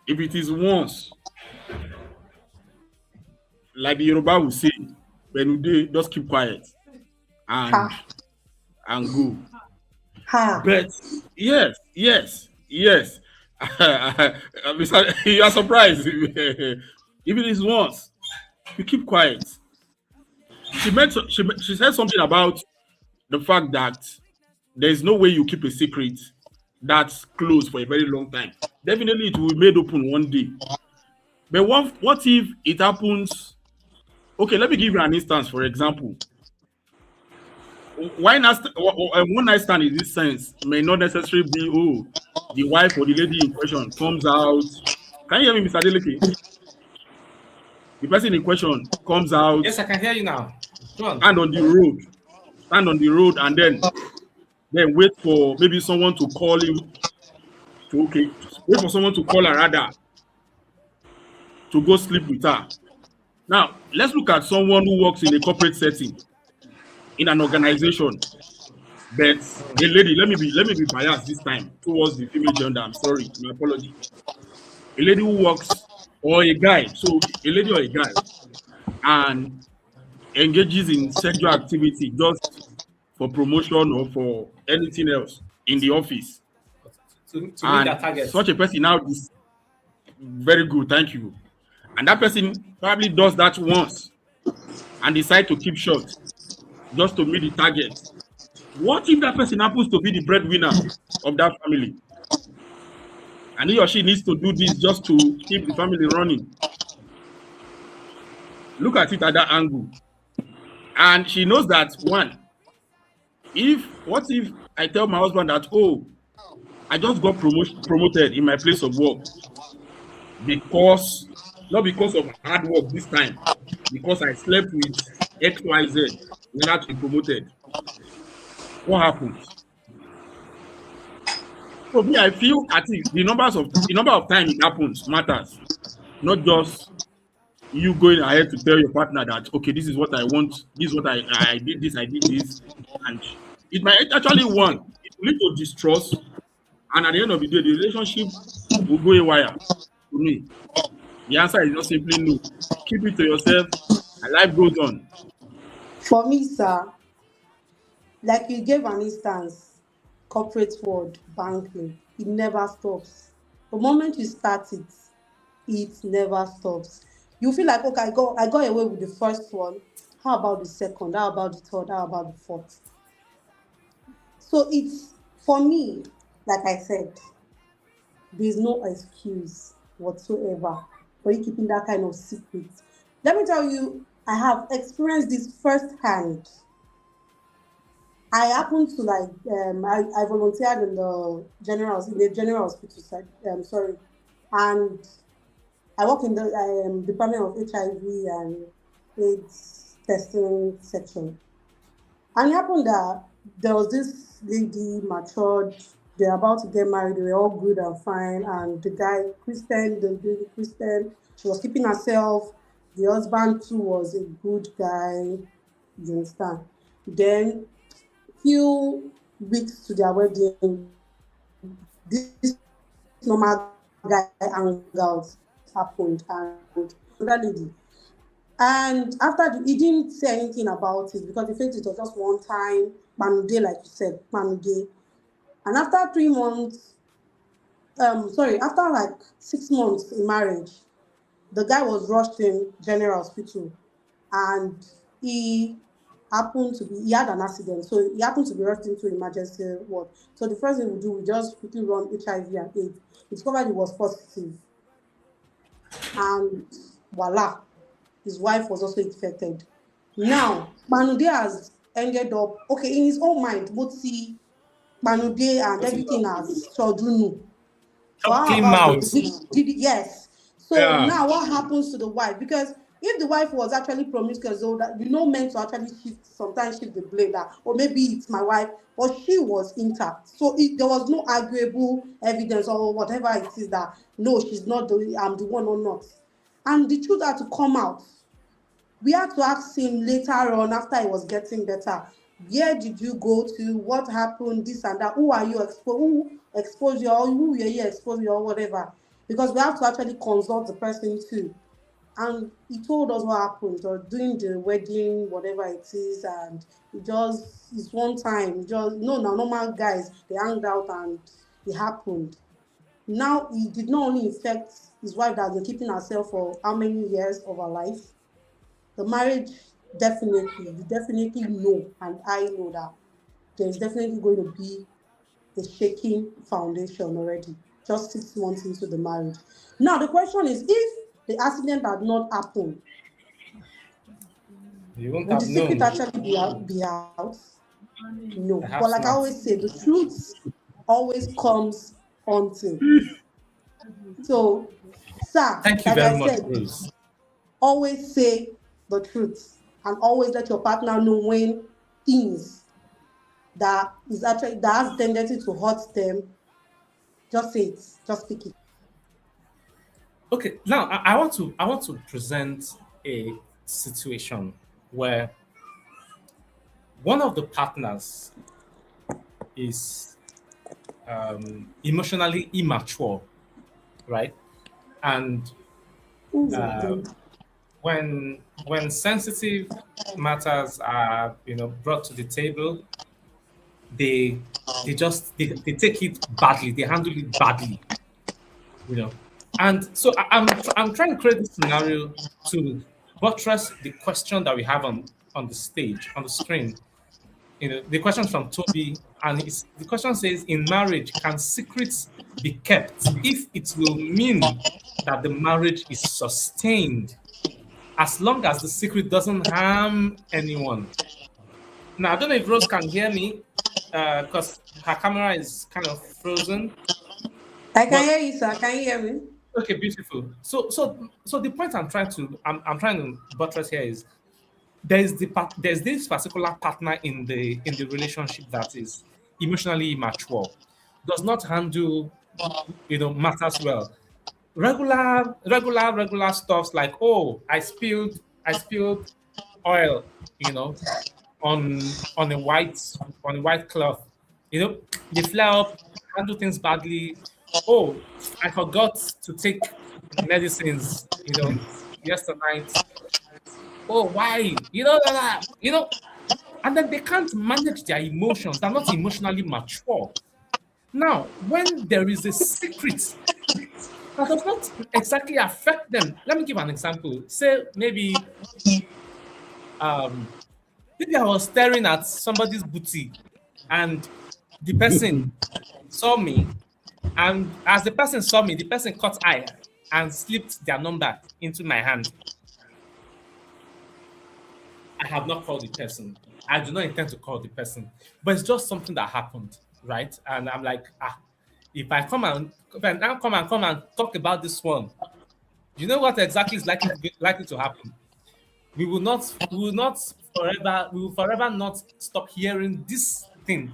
Speaker 4: if it is once, like the Yoruba will say, Benude, just keep quiet and
Speaker 3: Ha,
Speaker 4: go.
Speaker 3: ha.
Speaker 4: But yes, yes, yes. You are surprised. Even this once, you keep quiet. She said something about the fact that there's no way you keep a secret that's closed for a very long time. Definitely, it will be made open one day. But what if it happens? Okay, let me give you an instance. For example, why not? One night stand in this sense may not necessarily be the wife or the lady in question comes out. Can you hear me, Mr. Deleke? The person in question comes out,
Speaker 1: Yes, I can hear you now. Go on.
Speaker 4: stand on the road, stand on the road, and then wait for maybe someone to call him to wait for someone to call her rather to go sleep with her. Now let's look at someone who works in a corporate setting in an organization. But a lady, let me be biased this time towards the female gender. I'm sorry, my apology. A lady who works or a guy, so a lady or a guy, and engages in sexual activity just for promotion or for anything else in the office.
Speaker 1: To meet their
Speaker 4: And
Speaker 1: target.
Speaker 4: such a person now is very good, thank you. And that person probably does that once and decide to keep short just to meet the target. What if that person happens to be the breadwinner of that family? And he or she needs to do this just to keep the family running. Look at it at that angle. And she knows that one, what if I tell my husband that, oh, I just got promoted in my place of work because, not because of hard work this time, because I slept with XYZ in order to be promoted. What happens? So me, I feel I think the number of times it happens matters, not just you going ahead to tell your partner that okay, this is what I want, this is what I did this, and it might actually it will lead to distrust, and at the end of the day, the relationship will go haywire. To me, the answer is not simply no. Keep it to yourself, and life goes on.
Speaker 3: For me, sir, like you gave an instance, corporate world, banking, it never stops. The moment you start it, it never stops. You feel like, okay, I got away with the first one. How about the second? How about the third? How about the fourth? So it's for me, like I said, there's no excuse whatsoever for you keeping that kind of secret. Let me tell you, I have experienced this firsthand. I happened to I volunteered in the general hospital side. Sorry, and I work in the Department of HIV and AIDS testing section. And it happened that there was this lady matured. They're about to get married. They were all good and fine. And the guy, Christian, the lady Christian, she was keeping herself. The husband too was a good guy. You understand? Then few weeks to their wedding, this normal guy hangout happened and another lady. And he didn't say anything about it because he felt it was just one time, Manude, like you said, Manude. And after 3 months, after like 6 months in marriage, the guy was rushed in general hospital and he he had an accident, so he happened to be rushed into emergency ward. So the first thing we do, we just quickly run HIV and AIDS. We discovered he was positive, and voila, his wife was also infected. Now, Manude has ended up okay in his own mind, both see Manude and everything as Shodunu. But
Speaker 1: Chop
Speaker 3: how
Speaker 1: clean
Speaker 3: about
Speaker 1: mouth.
Speaker 3: yes? So
Speaker 4: Yeah.
Speaker 3: now what happens to the wife? Because if the wife was actually promiscuous, so that meant to actually sometimes shift the blame that, or maybe it's my wife, but she was intact. So there was no arguable evidence or whatever it is that no, she's not I'm the one or not. And the truth had to come out. We had to ask him later on after he was getting better. Where did you go to? What happened? This and that. Who are you exposed? Who exposed you? Or who were you exposed or whatever? Because we have to actually consult the person too. And he told us what happened or during the wedding, whatever it is, and it just it's one time, just no, now normal guys they hanged out and it happened. Now he did not only infect his wife that they're keeping herself for how many years of her life. The marriage definitely, you definitely know, and I know that there's definitely going to be a shaking foundation already, just 6 months into the marriage. Now the question is, if the accident had not happened,
Speaker 1: You won't
Speaker 3: would the
Speaker 1: have
Speaker 3: secret
Speaker 1: known.
Speaker 3: actually be out? No. But
Speaker 1: Perhaps
Speaker 3: like I
Speaker 1: not.
Speaker 3: always say, the truth always comes until. So, sir,
Speaker 1: Thank you
Speaker 3: like I
Speaker 1: very much,
Speaker 3: said,
Speaker 1: Rose.
Speaker 3: always say the truth and always let your partner know when things that is actually that has tendency to hurt them. Just say it. Just speak it.
Speaker 1: Okay, now I want to present a situation where one of the partners is emotionally immature, right? And
Speaker 3: Oh my
Speaker 1: uh,
Speaker 3: God.
Speaker 1: when sensitive matters are brought to the table, they they take it badly, they handle it badly, you know. And so I'm trying to create this scenario to buttress the question that we have on the stage, on the screen. The question from Toby, and the question says, in marriage, can secrets be kept if it will mean that the marriage is sustained, as long as the secret doesn't harm anyone? Now, I don't know if Rose can hear me because her camera is kind of frozen.
Speaker 3: I can
Speaker 1: But
Speaker 3: hear you, sir. Can you hear me?
Speaker 1: okay, beautiful. So the point I'm trying to buttress here is there's this particular partner in the relationship that is emotionally immature, does not handle matters well. Regular stuffs like, oh, I spilled oil, you know, on a white cloth. They flare up, handle things badly. Oh, I forgot to take medicines, yesterday night. Oh, why? And then they can't manage their emotions. They're not emotionally mature. Now, when there is a secret that does not exactly affect them, let me give an example. Say um, maybe I was staring at somebody's booty, and the person saw me, and as the person saw me, the person caught eye and slipped their number into my hand. I have not called the person. I do not intend to call the person, but it's just something that happened, right? And I'm like, if I now come and talk about this one, you know what exactly is likely to happen? We will forever not stop hearing this thing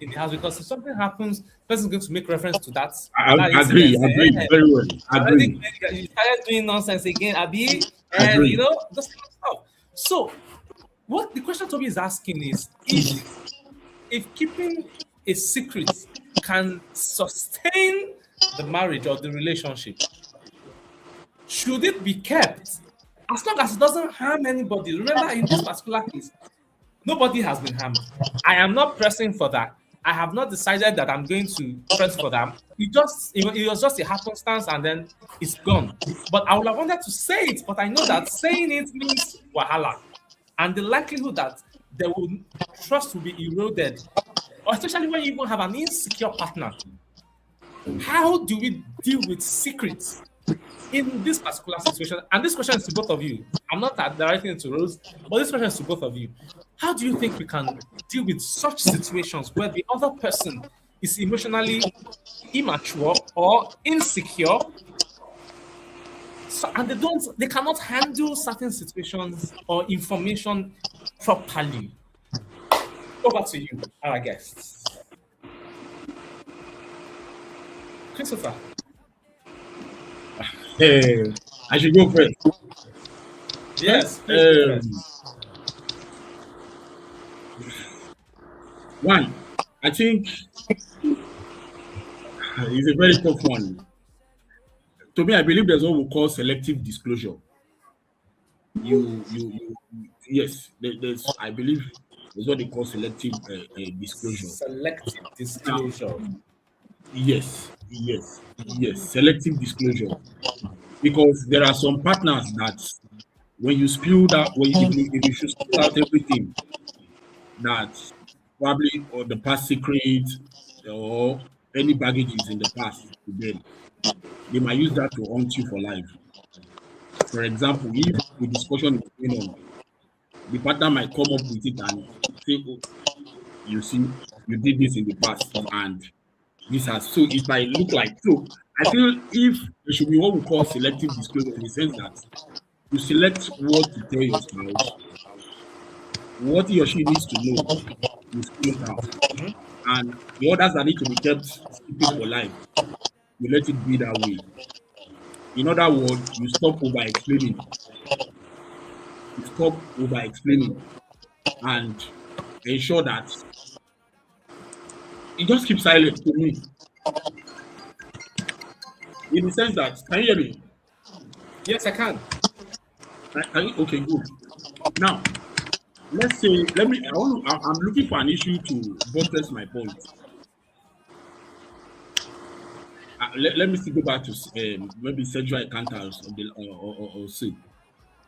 Speaker 1: in the house, because if something happens, the person is going to make reference to that incident. Say,
Speaker 4: Agree,
Speaker 1: hey,
Speaker 4: very well.
Speaker 1: already
Speaker 4: Agree,
Speaker 1: you started doing nonsense again, Abi, and
Speaker 4: agree.
Speaker 1: this kind of stuff. So what the question Toby is asking is, if keeping a secret can sustain the marriage or the relationship, should it be kept as long as it doesn't harm anybody? Remember, in this particular case, nobody has been harmed. I am not pressing for that. I have not decided that I'm going to press for that. It was just a happenstance, and then it's gone. But I would have wanted to say it, but I know that saying it means wahala, and the likelihood that there will trust will be eroded, or especially when you even have an insecure partner. How do we deal with secrets in this particular situation? And this question is to both of you. I'm not directing it to Rose, but this question is to both of you. How do you think we can deal with such situations where the other person is emotionally immature or insecure, and they cannot handle certain situations or information properly? Over to you, our guests. Christopher.
Speaker 4: Hey, I should go first. Well,
Speaker 1: Yes, please go first.
Speaker 4: one, I think it's a very tough one. To me, I believe there's what we call selective disclosure. yes, there's, I believe, there's what they call selective disclosure.
Speaker 1: Selective
Speaker 4: Now,
Speaker 1: disclosure.
Speaker 4: yes, selective disclosure. Because there are some partners that when you spill that, when if you should spill out everything that probably or the past secret or any baggages in the past to them, they might use that to haunt you for life. For example, if a discussion is going on, the partner might come up with it and say, "Oh, you see, you did this in the past, and this has," so it might look like so. I feel if there should be what we call selective disclosure in the sense that you select what to tell your spouse, what he or she needs to know, you spill it out. And the others that need to be kept secret for life, you let it be that way. In other words, you stop over explaining. You stop over explaining and ensure that you just keep silent to me. In the sense that, can you hear me?
Speaker 1: Yes, I can.
Speaker 4: Okay, good. Now, let's say, I'm looking for an issue to buttress my point. Let me still go back to maybe sexual encounters or so.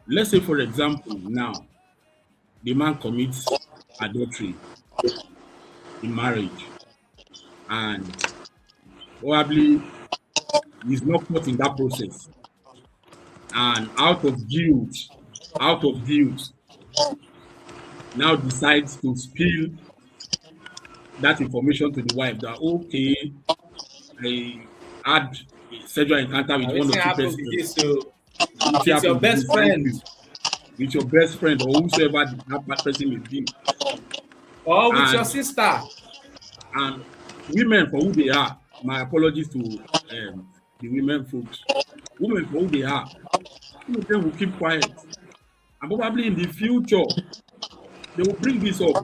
Speaker 4: Let's say, for example, now the man commits adultery in marriage and probably he's not caught in that process. And out of guilt, now decides to spill that information to the wife that, okay, I had a sexual encounter with
Speaker 1: Now,
Speaker 4: one
Speaker 1: what's
Speaker 4: or two
Speaker 1: happen
Speaker 4: persons.
Speaker 1: with this? So,
Speaker 4: Which
Speaker 1: with your
Speaker 4: happened with
Speaker 1: best
Speaker 4: this, thank
Speaker 1: friend
Speaker 4: you, with your best friend or whosoever that person may be.
Speaker 1: or with your
Speaker 4: And
Speaker 1: sister.
Speaker 4: and women for who they are, my apologies to the women folks. Women for who they are, some of them will keep quiet. And probably in the future, they will bring this up.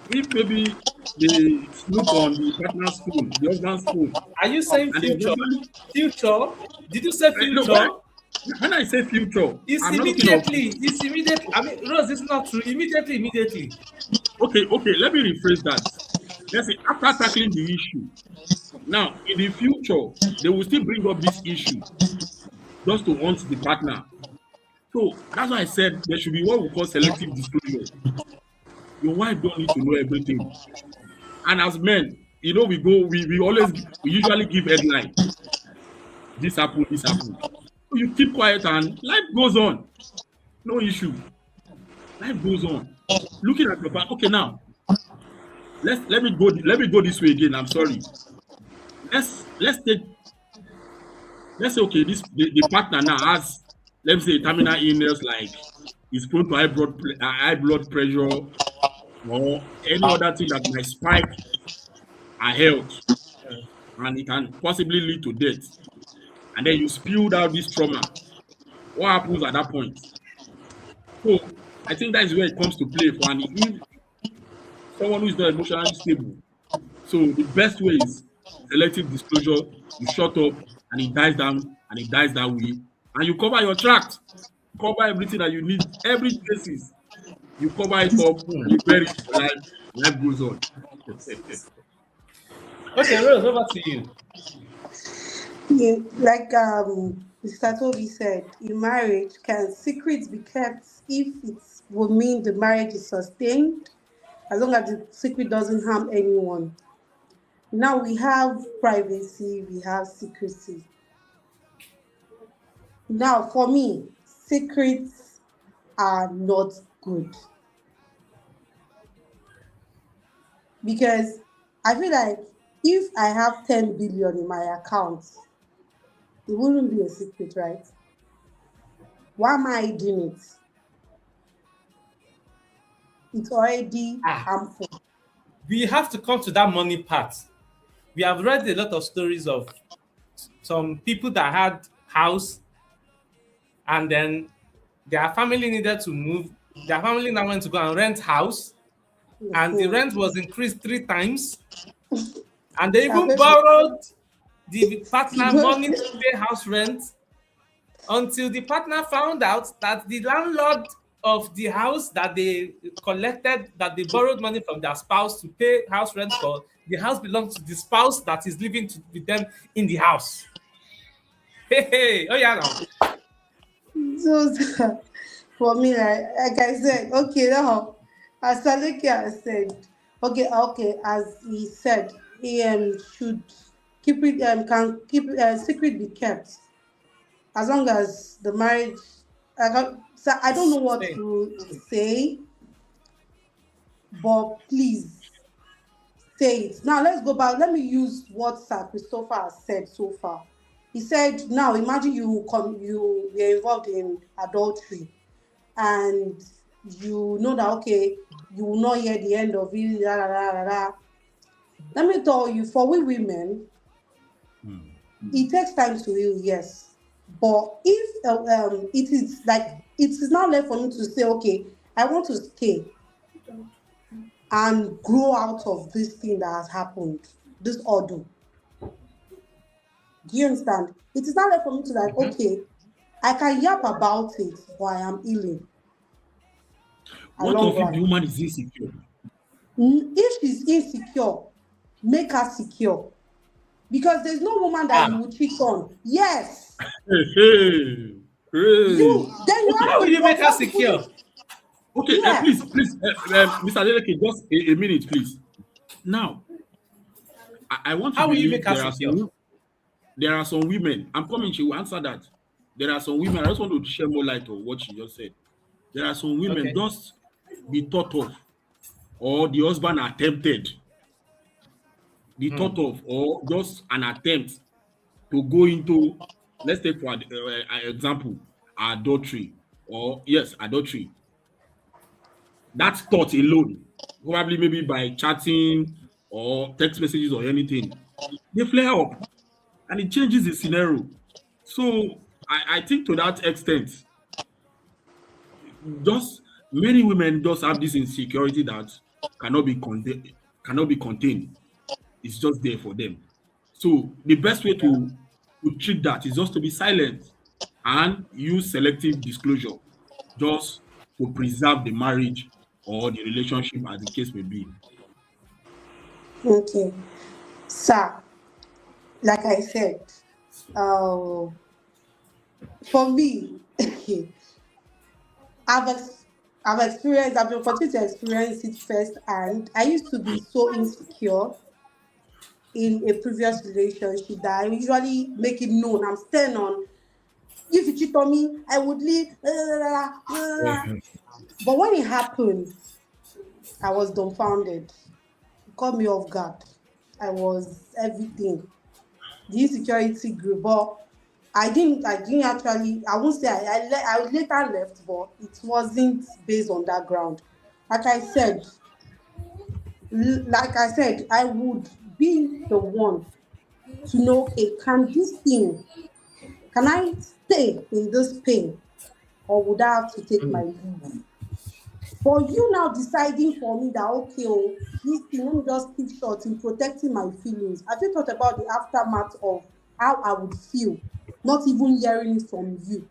Speaker 4: If maybe they snoop on the partner's phone, the husband's phone,
Speaker 1: Are you saying
Speaker 4: and they
Speaker 1: future?
Speaker 4: eventually,
Speaker 1: Future? Did you say
Speaker 4: no,
Speaker 1: future?
Speaker 4: when I say future,
Speaker 1: It's
Speaker 4: I'm not talking of,
Speaker 1: immediately. It's immediately. I mean, Rose, this is not true. Immediately, immediately.
Speaker 4: okay, let me rephrase that. Let's say after tackling the issue, now in the future, they will still bring up this issue just to haunt the partner. So that's why I said there should be what we call selective disclosure. Your wife don't need to know everything. And as men, we usually give headline. This happened, this happened. So you keep quiet and life goes on. No issue. Life goes on. Looking at your back. Okay, now let me go this way again. I'm sorry. Let's take let's say okay, the partner now has, let's say, terminal illness like is prone to high blood pressure or any other thing that might spike her health and it can possibly lead to death. And then you spilled out this trauma. What happens at that point? So I think that is where it comes to play for if someone who is not emotionally stable. So the best way is selective disclosure. You shut up and it dies down and it dies that way. And you cover your tracks, cover everything that you need, every cases. You cover it up and you bury it for life. Life goes on.
Speaker 1: Okay, Rose, over to you.
Speaker 3: Yeah, like Mr. Toby said, in marriage, can secrets be kept if it will mean the marriage is sustained, as long as the secret doesn't harm anyone? Now we have privacy, we have secrecy. Now, for me, secrets are not good because I feel like if I have 10 billion in my account, it wouldn't be a secret, right? Why am I doing it? It's already
Speaker 1: Ah,
Speaker 3: harmful.
Speaker 1: we have to come to that money part. We have read a lot of stories of some people that had house and then their family needed to move. Their family now went to go and rent house, and the
Speaker 3: Mhm.
Speaker 1: rent was increased 3 times. And they
Speaker 3: I've
Speaker 1: even
Speaker 3: heard
Speaker 1: borrowed the partner money to pay house rent. until the partner found out that the landlord of the house that they collected, that they borrowed money from their spouse to pay house rent for, the house belongs to the spouse that is living with them in the house. Hey, hey, oh yeah, now.
Speaker 3: So for me, like I said, okay, now as Saleke has said, okay, as he said, he should keep it can keep secret be kept as long as the marriage. So I don't know what
Speaker 1: Say,
Speaker 3: to say, but please say it. Now let's go back. Let me use what Sir Christopher has said so far. He said, now imagine you were involved in adultery and you know that okay, you will not hear the end of it. La, la, la, la, la. Let me tell you, for we women, it takes time to heal, yes. But if it is like it is now left for me to say, okay, I want to stay and grow out of this thing that has happened, this ordeal. Do you understand? It is not left for me to like, okay, I can yap about it, but I am healing
Speaker 4: What
Speaker 3: along
Speaker 4: of if the
Speaker 3: line.
Speaker 4: woman is insecure?
Speaker 3: If she's insecure, make her secure. Because there's no woman that you
Speaker 1: ah,
Speaker 3: will cheat on. Yes.
Speaker 4: Hey, hey, hey.
Speaker 3: Then you
Speaker 4: Okay,
Speaker 1: how
Speaker 3: have
Speaker 1: will
Speaker 3: to
Speaker 1: you make
Speaker 3: you
Speaker 1: her
Speaker 3: have to put
Speaker 1: secure?
Speaker 3: it.
Speaker 4: okay.
Speaker 3: Yes.
Speaker 4: Please, Mr. Adeleke, just a minute, please. Now, I want to
Speaker 1: How will you make
Speaker 4: believe
Speaker 1: her secure?
Speaker 4: there are some women. I'm coming. She will answer that. There are some women. I just want to share more light on what she just said. There are some women
Speaker 1: Okay.
Speaker 4: just be thought of, or the husband attempted, the thought of, or just an attempt to go into, let's take for example, adultery, or yes, adultery. That thought alone, probably maybe by chatting or text messages or anything, they flare up and it changes the scenario. So I think to that extent, just many women just have this insecurity that cannot be contained, cannot be contained. It's just there for them. So the best way to treat that is just to be silent and use selective disclosure just to preserve the marriage or the relationship as the case may be.
Speaker 3: Okay. Sir, like I said, uh, for me, I've ex- I've experienced, I've been opportunity to experience it first, and I used to be so insecure in a previous relationship that I usually make it known. I'm staying on. If you cheat on me, I would leave. But when it happened, I was dumbfounded. It caught me off guard. I was everything. The insecurity grew, but I didn't actually. I won't say I later left, but it wasn't based on that ground. Like I said, I would be the one to know, okay, can I stay in this pain, or would I have to take my leave? But you now deciding for me that okay, oh, this thing, let me just keep short in protecting my feelings. Have you thought about the aftermath of how I would feel, not even hearing it from you,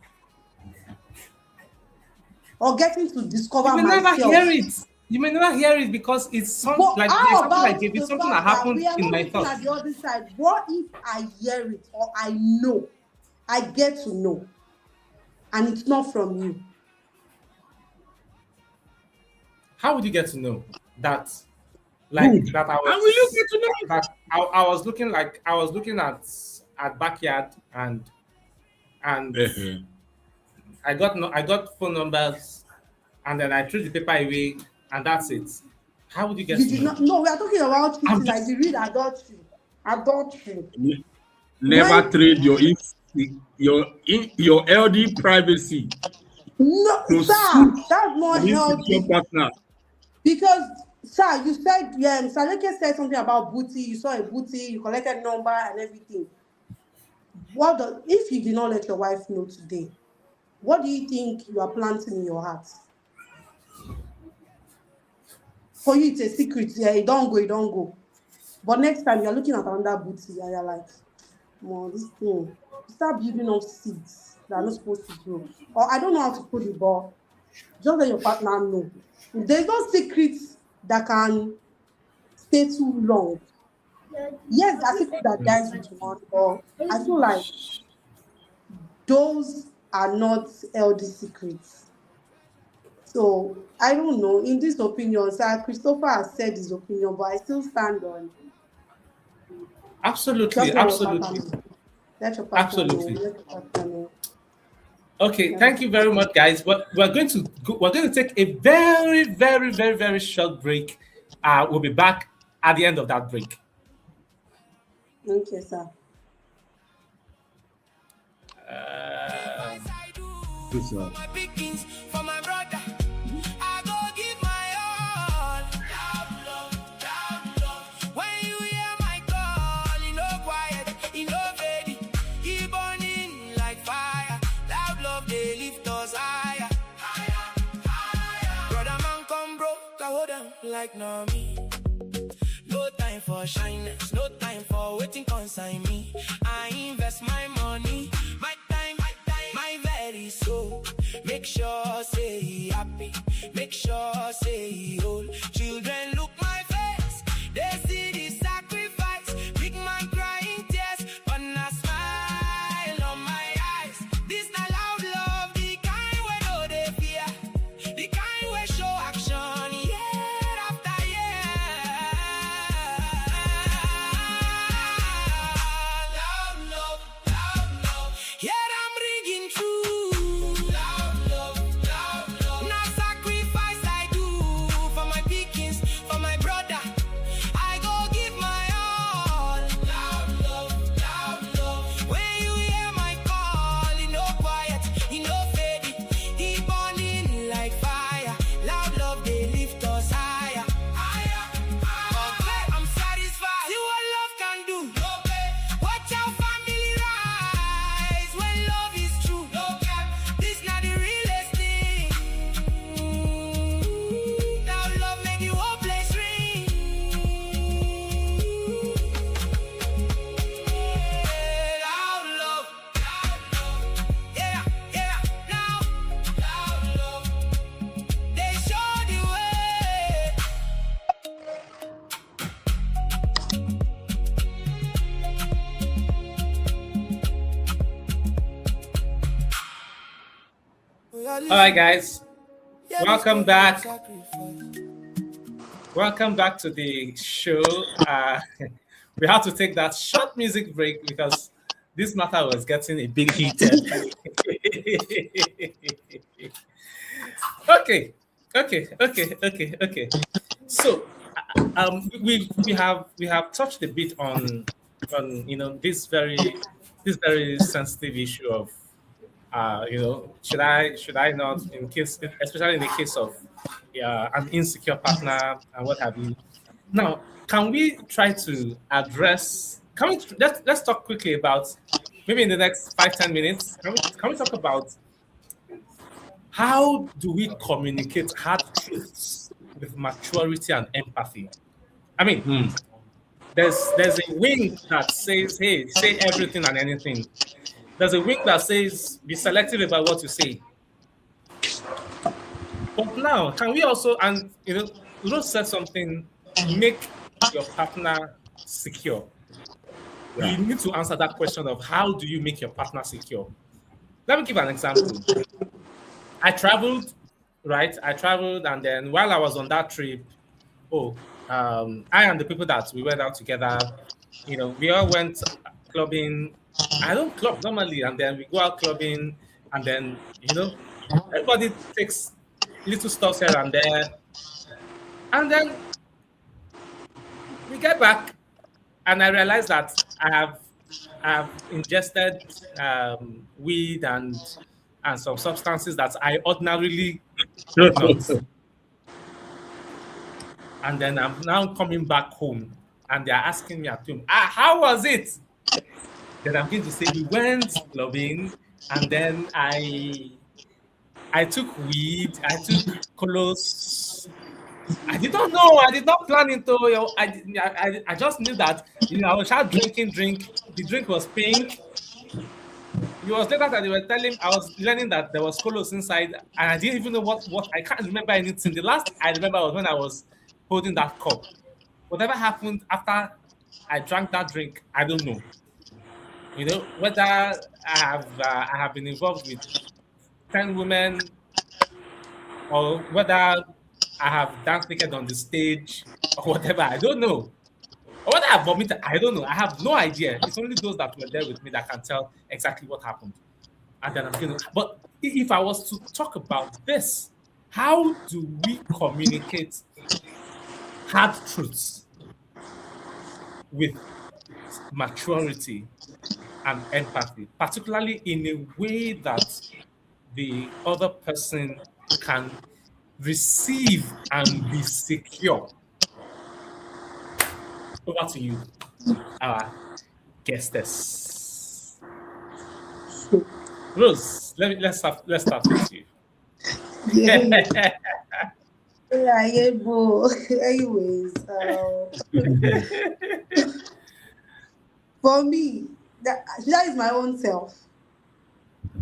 Speaker 3: or getting to
Speaker 1: You
Speaker 3: discover
Speaker 1: may never hear
Speaker 3: myself?
Speaker 1: it. You may never hear it because it's some
Speaker 3: But
Speaker 1: like the
Speaker 3: how
Speaker 1: example I
Speaker 3: about
Speaker 1: gave you,
Speaker 3: the
Speaker 1: something that
Speaker 3: fact that
Speaker 1: happened
Speaker 3: we are
Speaker 1: in
Speaker 3: not
Speaker 1: my
Speaker 3: looking
Speaker 1: thoughts.
Speaker 3: at the other side? What if I hear it or I know, I get to know, and it's not from you?
Speaker 1: How would you get to know that?
Speaker 4: Good.
Speaker 1: Like that, I
Speaker 4: And will you
Speaker 1: was
Speaker 4: get to know it?
Speaker 1: that I was looking like I was looking at backyard and I got phone numbers and then I threw the paper away and that's it. How would you get
Speaker 3: You
Speaker 1: to
Speaker 3: did
Speaker 1: know?
Speaker 3: not. No, we are talking about
Speaker 1: I'm
Speaker 3: cheating, like
Speaker 1: just
Speaker 3: the real adultery. Adultery.
Speaker 4: Never
Speaker 3: When
Speaker 4: trade your LD privacy
Speaker 3: no,
Speaker 4: to
Speaker 3: sir,
Speaker 4: suit
Speaker 3: that's
Speaker 4: an
Speaker 3: not
Speaker 4: insecure
Speaker 3: healthy.
Speaker 4: partner.
Speaker 3: Because, sir, you said, yeah, Saleke said something about booty. You saw a booty, you collected number and everything. If you did not let your wife know today, what do you think you are planting in your heart? For you, it's a secret. Yeah, you don't go, you don't go. But next time you're looking at another booty and you're like, More this thing, you start building up seeds that are not supposed to grow. Or I don't know how to put it, but just let your partner know. There's no secrets that can stay too long. Yes, there are secrets that dies with one, but I feel like those are not healthy secrets. So I don't know. In this opinion, Sir Christopher has said his opinion, but I still stand on
Speaker 1: Absolutely,
Speaker 3: just let your partner
Speaker 1: absolutely,
Speaker 3: know. Let your partner know.
Speaker 1: absolutely.
Speaker 3: Let your partner know.
Speaker 1: Okay,
Speaker 3: Yeah.
Speaker 1: thank you very much, guys. But we're going to take a very, very, very, very short break. We'll be back at the end of that break.
Speaker 3: Okay, sir.
Speaker 1: Uh,
Speaker 2: I do
Speaker 4: Good
Speaker 2: for
Speaker 4: sir.
Speaker 2: my pickings, for my brother. I go give my all. Love, love. When you hear my call, you know quiet, you know ready. Keep burning like fire. Loud love, they lift us higher. Higher, higher. Brother man come bro, I hold them like no me. No time for shyness, no time for waiting consign me. I invest my money, my very soul. Make sure say he happy, make sure say he whole. Children look my face, they see the sacrifice. Big man crying tears, but a smile on my eyes. This not loud love, the kind where no they fear, the kind where show action year after year. Loud love, yeah, I'm ringing true. Loud love. Now sacrifice I do for my pickings, for my brother. I go give my all. Loud love. When you hear my call, you know quiet, you know fading. He burning like fire. Loud love, they lift us higher. Okay, I'm satisfied. See what love can do. Watch out, family rise when love is true. This not the realest thing. Now love make you whole place ring. Loud love. Yeah. Now loud love. They show the way.
Speaker 1: all right, guys, welcome back. Welcome back to the show. We had to take that short music break because this matter was getting a bit heated. Okay. So, we have touched a bit on this very sensitive issue of should I not, in case, especially in the case of an insecure partner and what have you. Now, can we try to address? Can we let's talk quickly about, maybe in the next 5-10 minutes? Can we talk about how do we communicate hard truths with maturity and empathy? I mean, there's a wing that says, "Hey, say everything and anything." There's a wing that says, "Be selective about what you say." But now, can we also, and Rose said something, make your partner secure.
Speaker 4: Yeah.
Speaker 1: You need to answer that question of how do you make your partner secure? Let me give an example. I traveled, right? I traveled, and then while I was on that trip, I and the people that we went out together, we all went clubbing. I don't club normally, and then we go out clubbing, and then everybody takes little stuff here and there, and then we get back, and I realize that I have ingested weed and some substances that I ordinarily would not. And then I'm now coming back home, and they're asking me at home, how was it? Then I'm going to say we went clubbing, and then I took weed, I took colos, I did not know. I did not plan into. I just knew that I was out drinking drink. The drink was pink. It was later that they were telling. I was learning that there was colos inside, and I didn't even know what. I can't remember anything. The last I remember was when I was holding that cup. Whatever happened after I drank that drink, I don't know. Whether I have been involved with 10 women, or whether I have danced naked on the stage or whatever. I don't know. Or whether I vomited, I don't know. I have no idea. It's only those that were there with me that can tell exactly what happened. And then I'm going to. But if I was to talk about this, how do we communicate hard truths with maturity and empathy, particularly in a way that the other person can receive and be secure? Over to you, our guestess. Rose, let's start with you.
Speaker 3: Yeah, yeah, bro. Anyways, for me, that is my own self.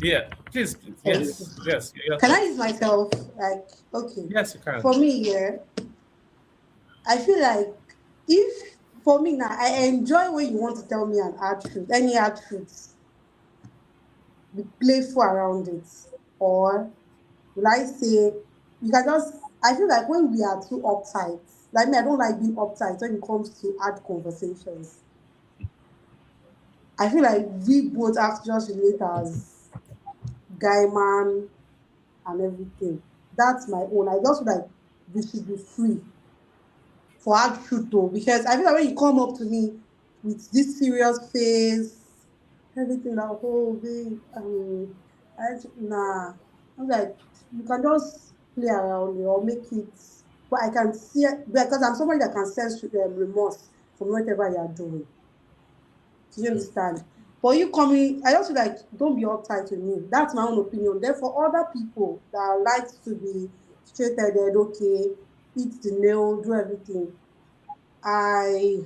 Speaker 1: Yeah, please, yes.
Speaker 3: Can I use myself? Like, okay.
Speaker 1: Yes, you can.
Speaker 3: For me, yeah, I feel like if for me now, I enjoy when you want to tell me an hard truth, any hard truth, be playful around it, or will I say you can just. I feel like when we are too uptight, like me, I don't like being uptight when it comes to hard conversations. I feel like we both have to just relate as guy man and everything. That's my own. I just feel like we should be free for hard truth though, because I feel like when you come up to me with this serious face, everything like oh babe, nah, I'm like you can just play around it or make it. But I can see it because I'm somebody that can sense remorse from whatever you are doing. Do you understand? But you coming, I also like don't be uptight with me. That's my own opinion. Therefore, other people that like to be straight-headed, okay, eat the nail, do everything. I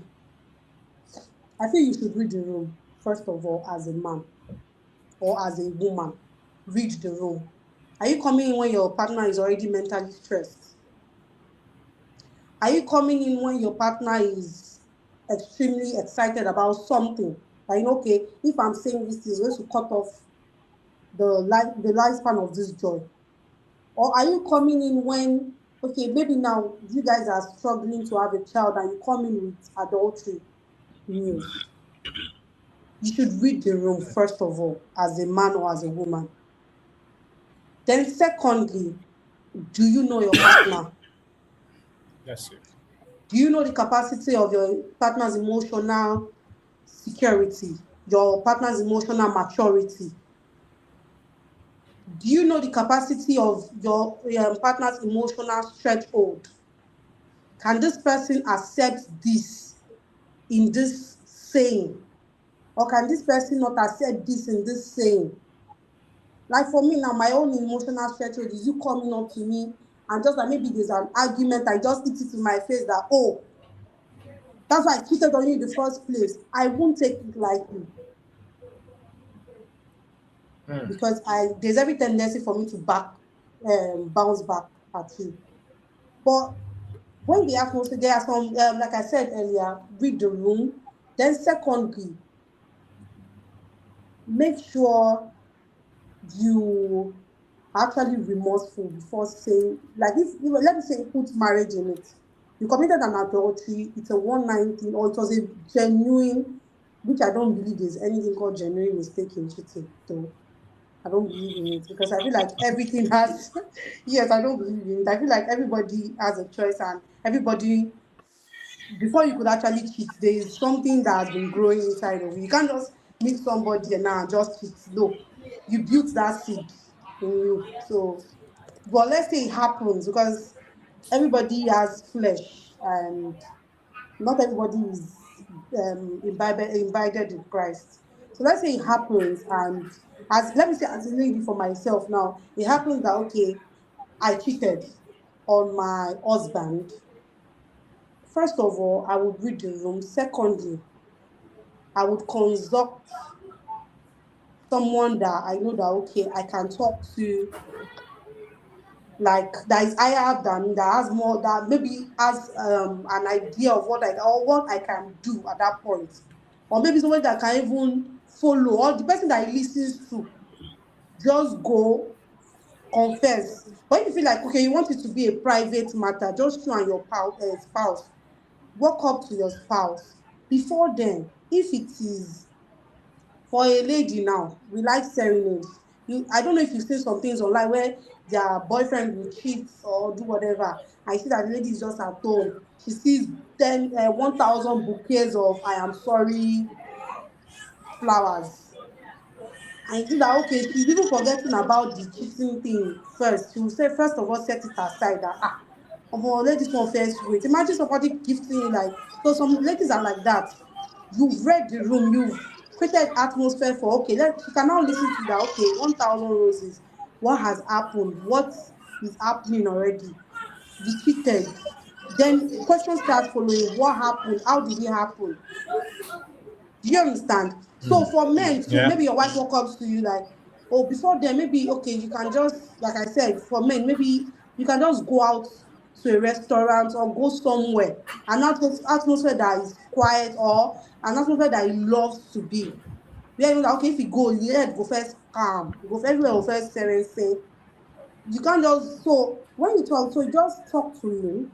Speaker 3: I feel you should read the room first of all as a man or as a woman. Read the room. Are you coming in when your partner is already mentally stressed? Are you coming in when your partner is extremely excited about something? Like, okay, if I'm saying this is going to cut off the lifespan of this joy. Or are you coming in when, okay, maybe now you guys are struggling to have a child and you come in with adultery news? You should read the room first of all, as a man or as a woman. Then, secondly, do you know your partner?
Speaker 1: Yes, sir.
Speaker 3: Do you know the capacity of your partner's emotional security, your partner's emotional maturity? Do you know the capacity of your partner's emotional threshold? Can this person accept this in this saying? Or can this person not accept this in this saying? Like for me now, my own emotional threshold is you coming up to me and just like maybe there's an argument, I just hit it in my face that, oh, that's why I cheated on you in the first place. I won't take it lightly
Speaker 1: Hmm.
Speaker 3: because there's every tendency for me to bounce back at you. But when the atmosphere, there are some, like I said earlier, read the room. Then secondly, make sure you are actually remorseful before saying, like if let me say put marriage in it. You committed an adultery, it's a 119, or it was a genuine, which I don't believe there's anything called genuine mistake in cheating, though. I don't believe in it because I feel like everything has, yes, I don't believe in it. I feel like everybody has a choice and everybody, before you could actually cheat, there is something that has been growing inside of you. You can't just meet somebody and now just cheat. No, you built that seed in you. So, but let's say it happens because everybody has flesh and not everybody is imbibed in Christ. So let's say it happens, and as let me say, as a lady for myself now, it happens that okay, I cheated. on my husband, first of all, I would read the room. Secondly, I would consult someone that I know that okay, I can talk to, like that is higher than me, that has more, that maybe has an idea of what I can do at that point. Or maybe someone that can even follow, or the person that he listens to, just go confess. But if you feel like okay, you want it to be a private matter, just you and your spouse, walk up to your spouse. Before then, if it is for a lady now, we like serenade. I don't know if you've seen some things online where their boyfriend will cheat or do whatever. I see that the lady is just at home. She sees 1,000 bouquets of I am sorry flowers. And you see that okay, she's even forgetting about the cheating thing first. She will say, first of all, set it aside that let this one first wait. Imagine somebody gifting you like, so some ladies are like that. You've read the room, you've created atmosphere for okay, she can now listen to that, okay, 1,000 roses. What has happened? What is happening already? You cheated. Then questions start following. What happened? How did it happen? Do you understand? So for men too,
Speaker 1: Yeah.
Speaker 3: maybe your wife walk up to you like, oh, before then, maybe okay, you can just, like I said, for men, maybe you can just go out to a restaurant or go somewhere, an atmosphere that is quiet, or an atmosphere that he loves to be. Where you know that okay, if you go, you head go first calm, you go everywhere go first serenity. You can't just, so when you talk, so you just talk to him,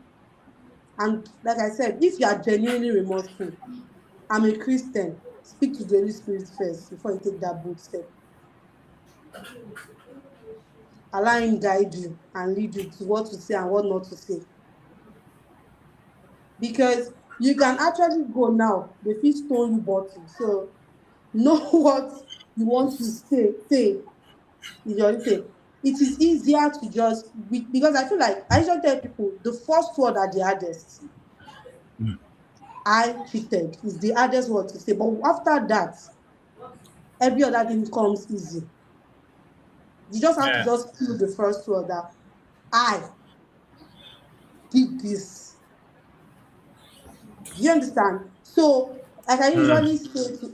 Speaker 3: and like I said, if you are genuinely remorseful, I'm a Christian. Speak to the Holy Spirit first before you take that bold step. Allow him guide you and lead you to what to say and what not to say. Because you can actually go now, they fit stone you bottle. So know what you want to say. Is your say. It is easier to just because I feel like I usually tell people the first word are the hardest. I cheated is the hardest word to say. But after that, every other thing comes easy. You just have to
Speaker 1: Yeah.
Speaker 3: just feel the first word that I did this. Do you understand? So like I usually say to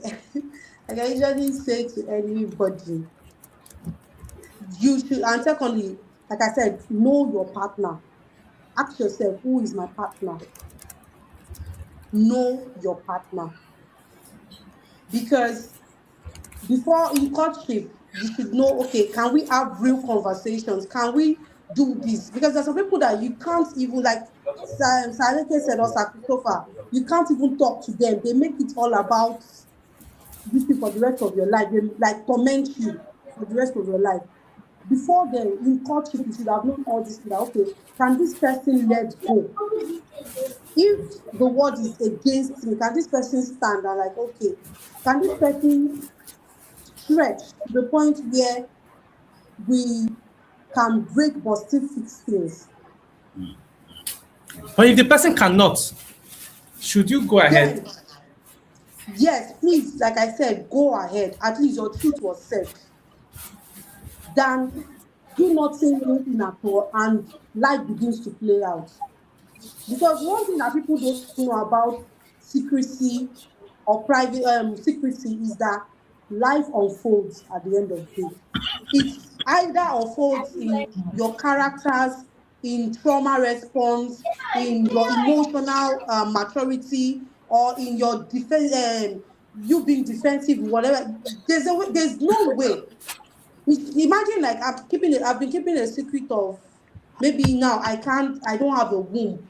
Speaker 3: like I usually say to anybody, you should, and secondly, like I said, know your partner. Ask yourself, who is my partner? Know your partner. Because before in courtship, you should know, okay, can we have real conversations? Can we do this? Because there's some people that you can't even, like Saleke said, or Sir Christopher, you can't even talk to them. They make it all about this thing for the rest of your life. They like torment you for the rest of your life. Before then, in courtship, you should have known all this. That okay, can this person let go? If the word is against me, can this person stand and like, okay, can this person stretch to the point where we can break but still fix things?
Speaker 1: But if the person cannot, should you go ahead?
Speaker 3: Then, yes, please, like I said, go ahead. At least your truth was said. Than you not saying anything at all and life begins to play out. Because one thing that people don't know about secrecy or private secrecy is that life unfolds at the end of the day. It either unfolds in your characters, in trauma response, in your emotional maturity, or in your defense, you being defensive, whatever. There's no way. Imagine like I've been keeping a secret of maybe now I don't have a womb.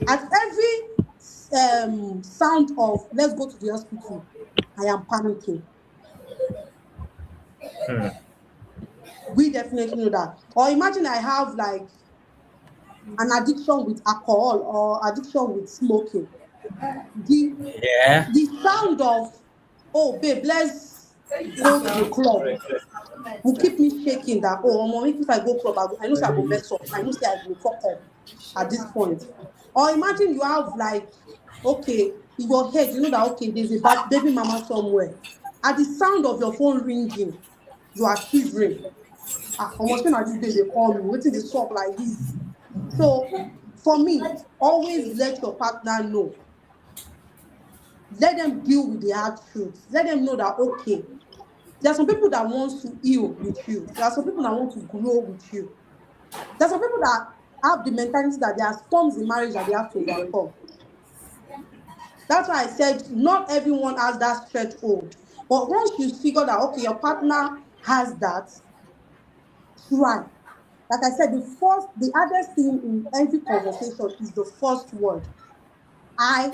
Speaker 3: At every sound of let's go to the hospital, I am panicking. We definitely know that. Or imagine I have like an addiction with alcohol or addiction with smoking. The
Speaker 1: Yeah.
Speaker 3: the sound of oh babe, let's go to the club will keep me shaking that oh mom, if I go club I know say I go mess up. I know say I go fuck up at this point. Or imagine you have like okay in your head you know that okay there's a baby mama somewhere. At the sound of your phone ringing, you are shivering. Almost na this day they call me. Wetin dey sup like this? So for me, always let your partner know. Let them deal with the hard truths. Let them know that okay, there are some people that want to heal with you. There are some people that want to grow with you. There are some people that have the mentality that there are storms in marriage that they have to overcome. That's why I said not everyone has that threshold. But once you figure that okay, your partner has that, try. Like I said, the hardest thing in every conversation is the first word. I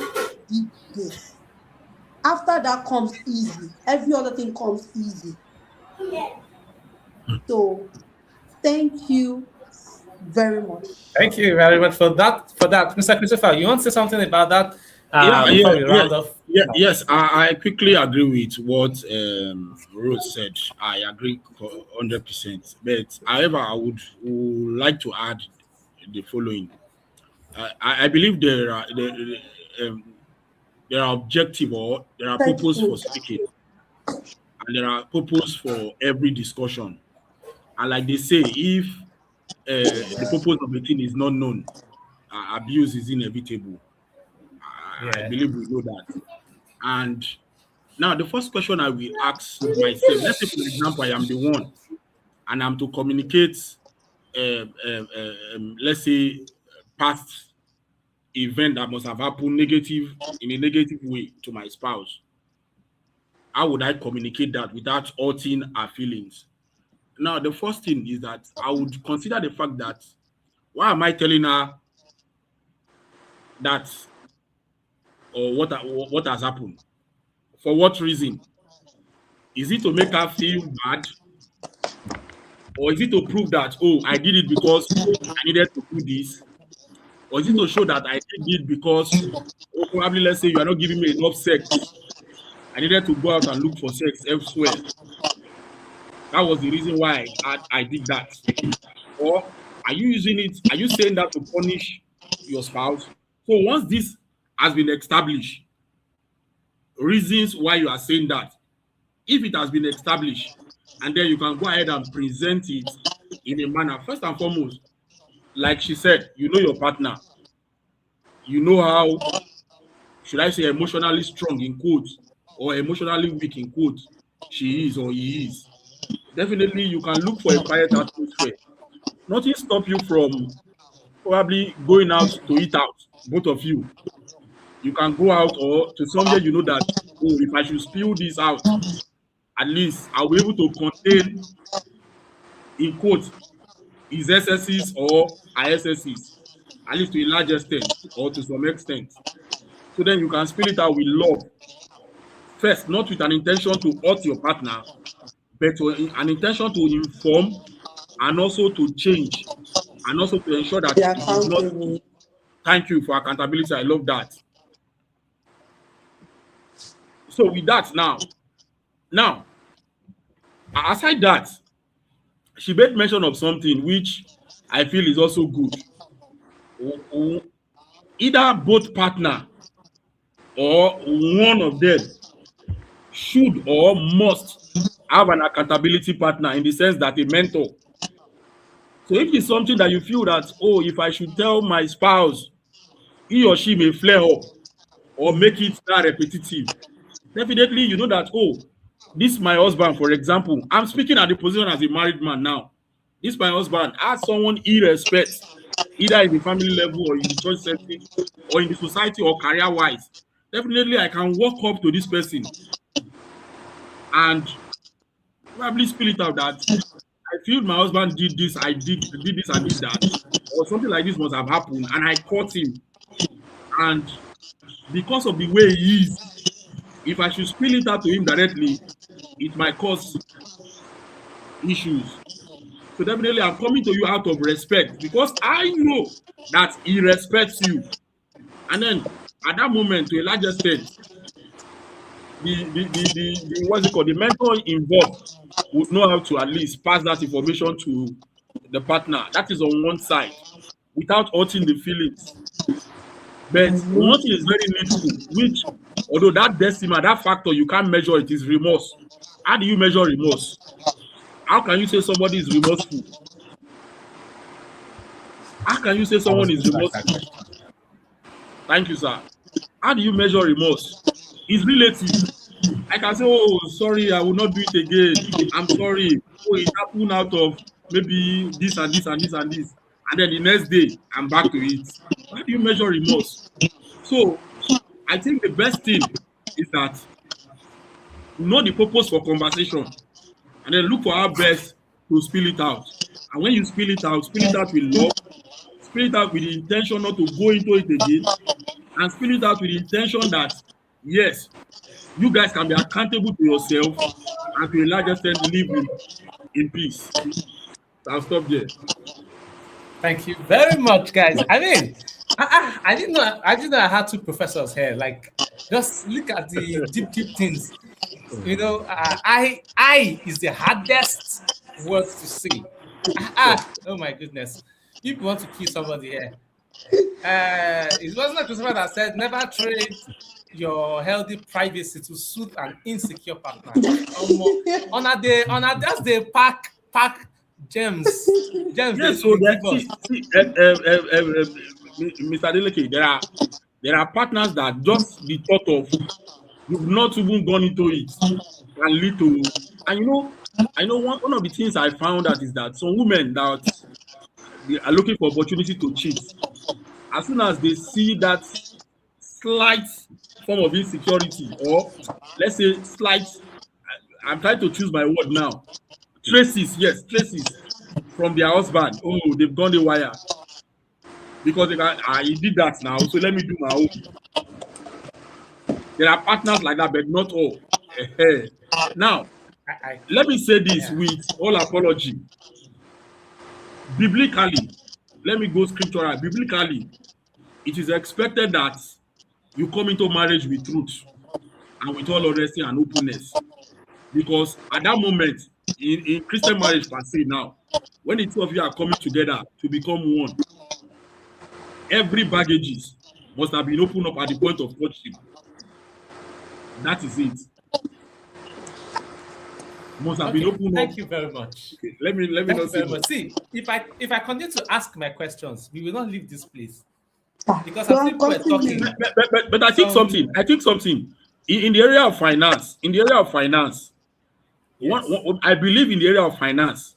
Speaker 3: did this. After that comes easy. Every other thing comes easy. So thank you very much.
Speaker 1: Thank you very much for that. For that, Mr. Christopher, you want to say something about that
Speaker 4: Yeah,
Speaker 1: before we round off? No.
Speaker 4: yes. I quickly agree with what Rose said. I agree 100%. But however, would like to add the following. I believe there are objective or there are
Speaker 3: Thank
Speaker 4: purpose for
Speaker 3: you.
Speaker 4: speaking, and there are purpose for every discussion. And like they say, if the purpose of a thing is not known, abuse is inevitable. I
Speaker 1: Yeah.
Speaker 4: believe we know that. And now the first question I will ask myself, let's say for example, I am the one and I'm to communicate, let's say, past event that must have happened negative in a negative way to my spouse. How would I communicate that without hurting her feelings? Now, the first thing is that I would consider the fact that why am I telling her that or what has happened? For what reason? Is it to make her feel bad? Or is it to prove that, oh, I did it because I needed to do this? Or is it to show that I did it because, oh, probably let's say you are not giving me enough sex? I needed to go out and look for sex elsewhere. That was the reason why I did that. Or are you using it? Are you saying that to punish your spouse? So once this has been established, reasons why you are saying that, if it has been established, and then you can go ahead and present it in a manner, first and foremost, like she said, you know your partner, you know how, should I say, emotionally strong in quotes or emotionally weak in quotes she is or he is. Definitely, you can look for a quiet atmosphere. Nothing stop you from probably going out to eat out, both of you. You can go out or to somewhere you know that, oh, if I should spill this out, at least I'll be able to contain, in quotes, his excesses or her excesses, at least to a large extent or to some extent. So then you can spill it out with love. First, not with an intention to hurt your partner, but an intention to inform and also to change and also to ensure that
Speaker 3: Be
Speaker 4: it is not.
Speaker 3: accountable.
Speaker 4: Thank you for accountability. I love that. So with that now, aside that, she made mention of something which I feel is also good. Either both partner or one of them should or must have an accountability partner in the sense that a mentor. So if it's something that you feel that, oh, if I should tell my spouse, he or she may flare up or make it that repetitive, definitely you know that, oh, this my husband, for example. I'm speaking at the position as a married man now. This my husband, as someone he respects, either in the family level or in the church setting or in the society or career-wise. Definitely I can walk up to this person and probably spill it out that I feel my husband did this, did this, and did that, or something like this must have happened, and I caught him. And because of the way he is, if I should spill it out to him directly, it might cause issues. So definitely, I'm coming to you out of respect because I know that he respects you. And then at that moment, to a large extent, the what's it called? The mentor involved would know how to at least pass that information to the partner. That is on one side, without hurting the feelings. But one thing is very needful, which although that decimal, that factor, you can't measure it, is remorse. How do you measure remorse? How can you say somebody is remorseful? How can you say
Speaker 1: I was
Speaker 4: someone
Speaker 1: going
Speaker 4: is
Speaker 1: to ask that
Speaker 4: remorseful?
Speaker 1: question.
Speaker 4: Thank you, sir. How do you measure remorse? It's relative. I can say, oh, sorry, I will not do it again. I'm sorry. Oh, it happened out of maybe this and this and this and this. And then the next day, I'm back to it. How do you measure remorse? So I think the best thing is that know the purpose for conversation and then look for how best to spill it out. And when you spill it out with love, spill it out with the intention not to go into it again, and spill it out with the intention that, yes, you guys can be accountable to yourself and to a large extent live in peace. So I'll stop there.
Speaker 1: Thank you very much, guys. I mean, I didn't know. I didn't know I had two professors here. Like, just look at the deep things. You know, I is the hardest word to say. Oh my goodness. If you want to kill somebody here, it wasn't a Christopher that said never trade your healthy privacy to suit an insecure partner. On a that's the pack gems
Speaker 4: Yes, so
Speaker 1: they
Speaker 4: that
Speaker 1: give us.
Speaker 4: Mr. Adeleke, there are partners that just the thought of you've not even gone into it can lead to, and I know one of the things I found out is that some women that they are looking for opportunity to cheat, as soon as they see that slight form of insecurity, or let's say slight, I'm trying to choose my word now, traces, yes, traces from their husband. Oh, they've gone the wire because they can, he did that now, so let me do my own. There are partners like that, but not all. Now,
Speaker 1: I
Speaker 4: let me say this
Speaker 1: yeah.
Speaker 4: with all apology. Biblically, let me go scriptural. Biblically, it is expected that you come into marriage with truth and with all honesty and openness. Because at that moment, in Christian marriage per se now, when the two of you are coming together to become one, every baggages must have been opened up at the point of courtship. That is it. Must have been
Speaker 1: Okay,
Speaker 4: opened up.
Speaker 1: thank you very much.
Speaker 4: Okay, let me
Speaker 1: Thank
Speaker 4: not
Speaker 1: you
Speaker 4: say
Speaker 1: very
Speaker 4: more.
Speaker 1: much. See, if I continue to ask my questions, we will not leave this place because
Speaker 3: Go
Speaker 1: as
Speaker 3: on,
Speaker 1: people were
Speaker 3: continue.
Speaker 1: talking,
Speaker 4: But I think
Speaker 1: some
Speaker 4: something. I think something in the area of finance. In the area of finance,
Speaker 1: yes,
Speaker 4: I believe in the area of finance,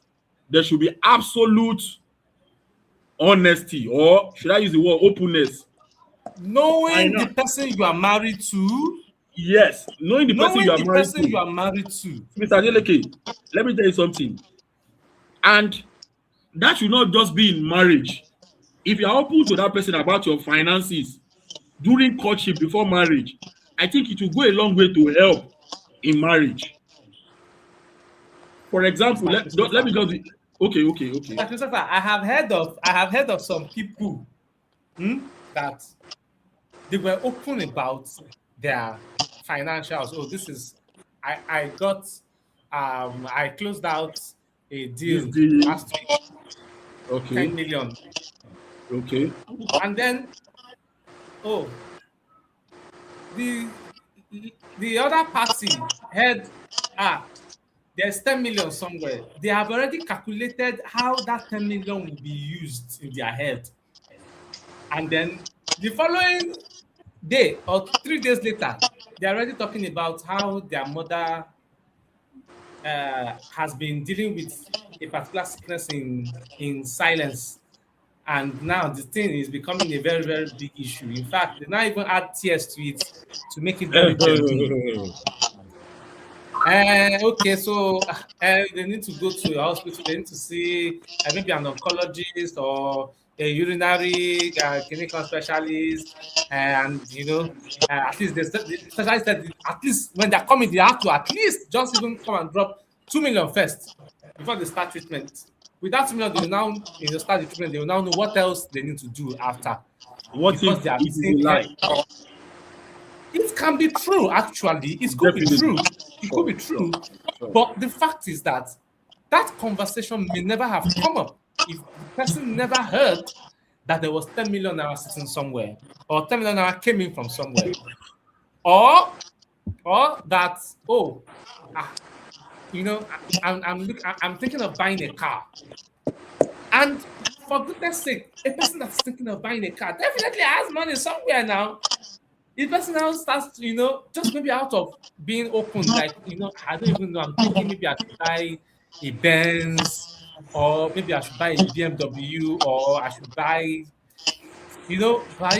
Speaker 4: there should be absolute honesty, or should I use the word openness?
Speaker 1: knowing the
Speaker 4: Finance.
Speaker 1: person you are married to,
Speaker 4: Yes, knowing the person you
Speaker 1: knowing
Speaker 4: are
Speaker 1: the
Speaker 4: married
Speaker 1: person you
Speaker 4: to.
Speaker 1: are married to.
Speaker 4: Mr. Adeleke, let me tell you something. And that should not just be in marriage. If you are open to that person about your finances during courtship before marriage, I think it will go a long way to help in marriage. For example,
Speaker 1: Mr.
Speaker 4: let
Speaker 1: Christopher,
Speaker 4: me just okay.
Speaker 1: Mr. Christopher, I have heard of some people that they were open about their financials. Oh, this is I got I closed out a
Speaker 4: This
Speaker 1: deal
Speaker 4: deal,
Speaker 1: last week,
Speaker 4: okay,
Speaker 1: 10 million.
Speaker 4: okay,
Speaker 1: And then oh, the the other party had there's 10 million somewhere. They have already calculated how that 10 million will be used in their head. And then the following day or 3 days later, they're already talking about how their mother has been dealing with a particular sickness in silence. And now the thing is becoming a very big issue. In fact, they now even add tears to it to make it very genuine. Okay, so they need to go to a hospital. They need to see maybe an oncologist or a urinary clinical specialist, and at least the specialist said at least when they're coming, they have to at least just even come and drop 2 million first before they start treatment. With that 2 million, they will now start the treatment. They will now know what else they need to do after
Speaker 4: what if
Speaker 1: because they have
Speaker 4: it is
Speaker 1: seen
Speaker 4: a lie?
Speaker 1: it can be true, actually. It could be
Speaker 4: Definitely.
Speaker 1: true. It could
Speaker 4: Sure,
Speaker 1: be
Speaker 4: sure,
Speaker 1: true.
Speaker 4: sure.
Speaker 1: But the fact is that that conversation may never have come up if the person never heard that there was 10 million naira sitting somewhere or 10 million naira came in from somewhere. Or that, oh, I'm thinking of buying a car. And for goodness sake, a person that's thinking of buying a car definitely has money somewhere now. If person now starts, just maybe out of being open, like, I don't even know, I'm thinking maybe I should buy a Benz, or maybe I should buy a BMW, or I should buy, but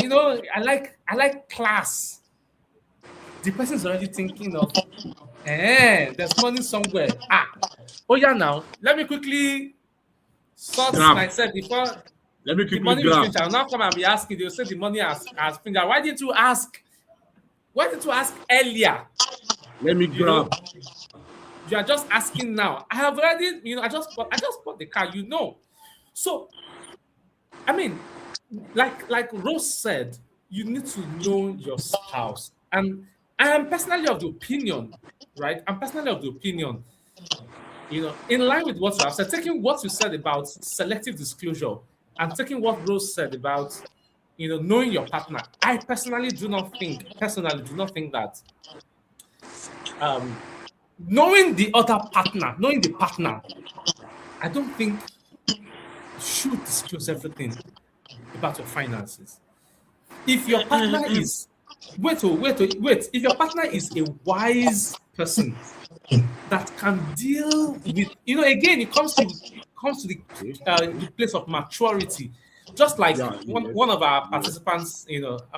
Speaker 1: I like class. The person's already thinking of, there's money somewhere. Oh yeah, now let me quickly sort
Speaker 4: Grab.
Speaker 1: myself before
Speaker 4: Let me
Speaker 1: the
Speaker 4: quickly
Speaker 1: money will
Speaker 4: grab.
Speaker 1: finish. I'll now come and be asking. They'll say the money has finished. Why didn't you ask? Why didn't you ask earlier?
Speaker 4: Let me
Speaker 1: You know,
Speaker 4: grab.
Speaker 1: you are just asking now. I have already, I just bought the car. So I mean, like Rose said, you need to know your spouse. And I am personally of the opinion, right? I'm personally of the opinion, in line with what you have said, taking what you said about selective disclosure and taking what Rose said about, knowing your partner. I personally do not think that um, knowing the partner, I don't think you should disclose everything about your finances. If your partner is wait, if your partner is a wise person that can deal with, again, it comes to
Speaker 4: Okay.
Speaker 1: the place of maturity. Just like
Speaker 4: Yeah, yes.
Speaker 1: one of our
Speaker 4: Yes.
Speaker 1: participants,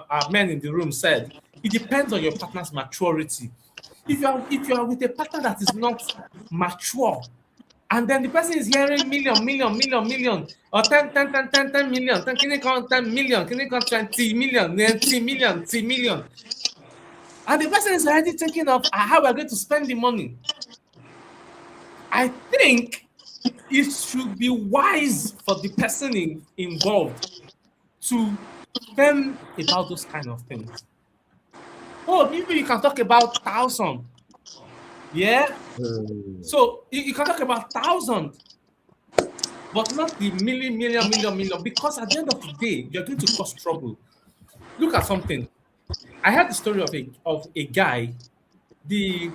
Speaker 1: our men in the room said, it depends on your partner's maturity. If you are with a partner that is not mature, and then the person is hearing million, million, million, million, or 10, 10, 10, 10, 10 million, 10, can you count 10 million, can you count 20 million, 20 million, 10 million, and the person is already thinking of how we're going to spend the money. I think it should be wise for the person involved to them about those kind of things. Oh, maybe you can talk about thousand. Yeah. So you can talk about thousand, but not the million, million, million, million, because at the end of the day, you're going to cause trouble. Look at something. I heard the story of a guy. The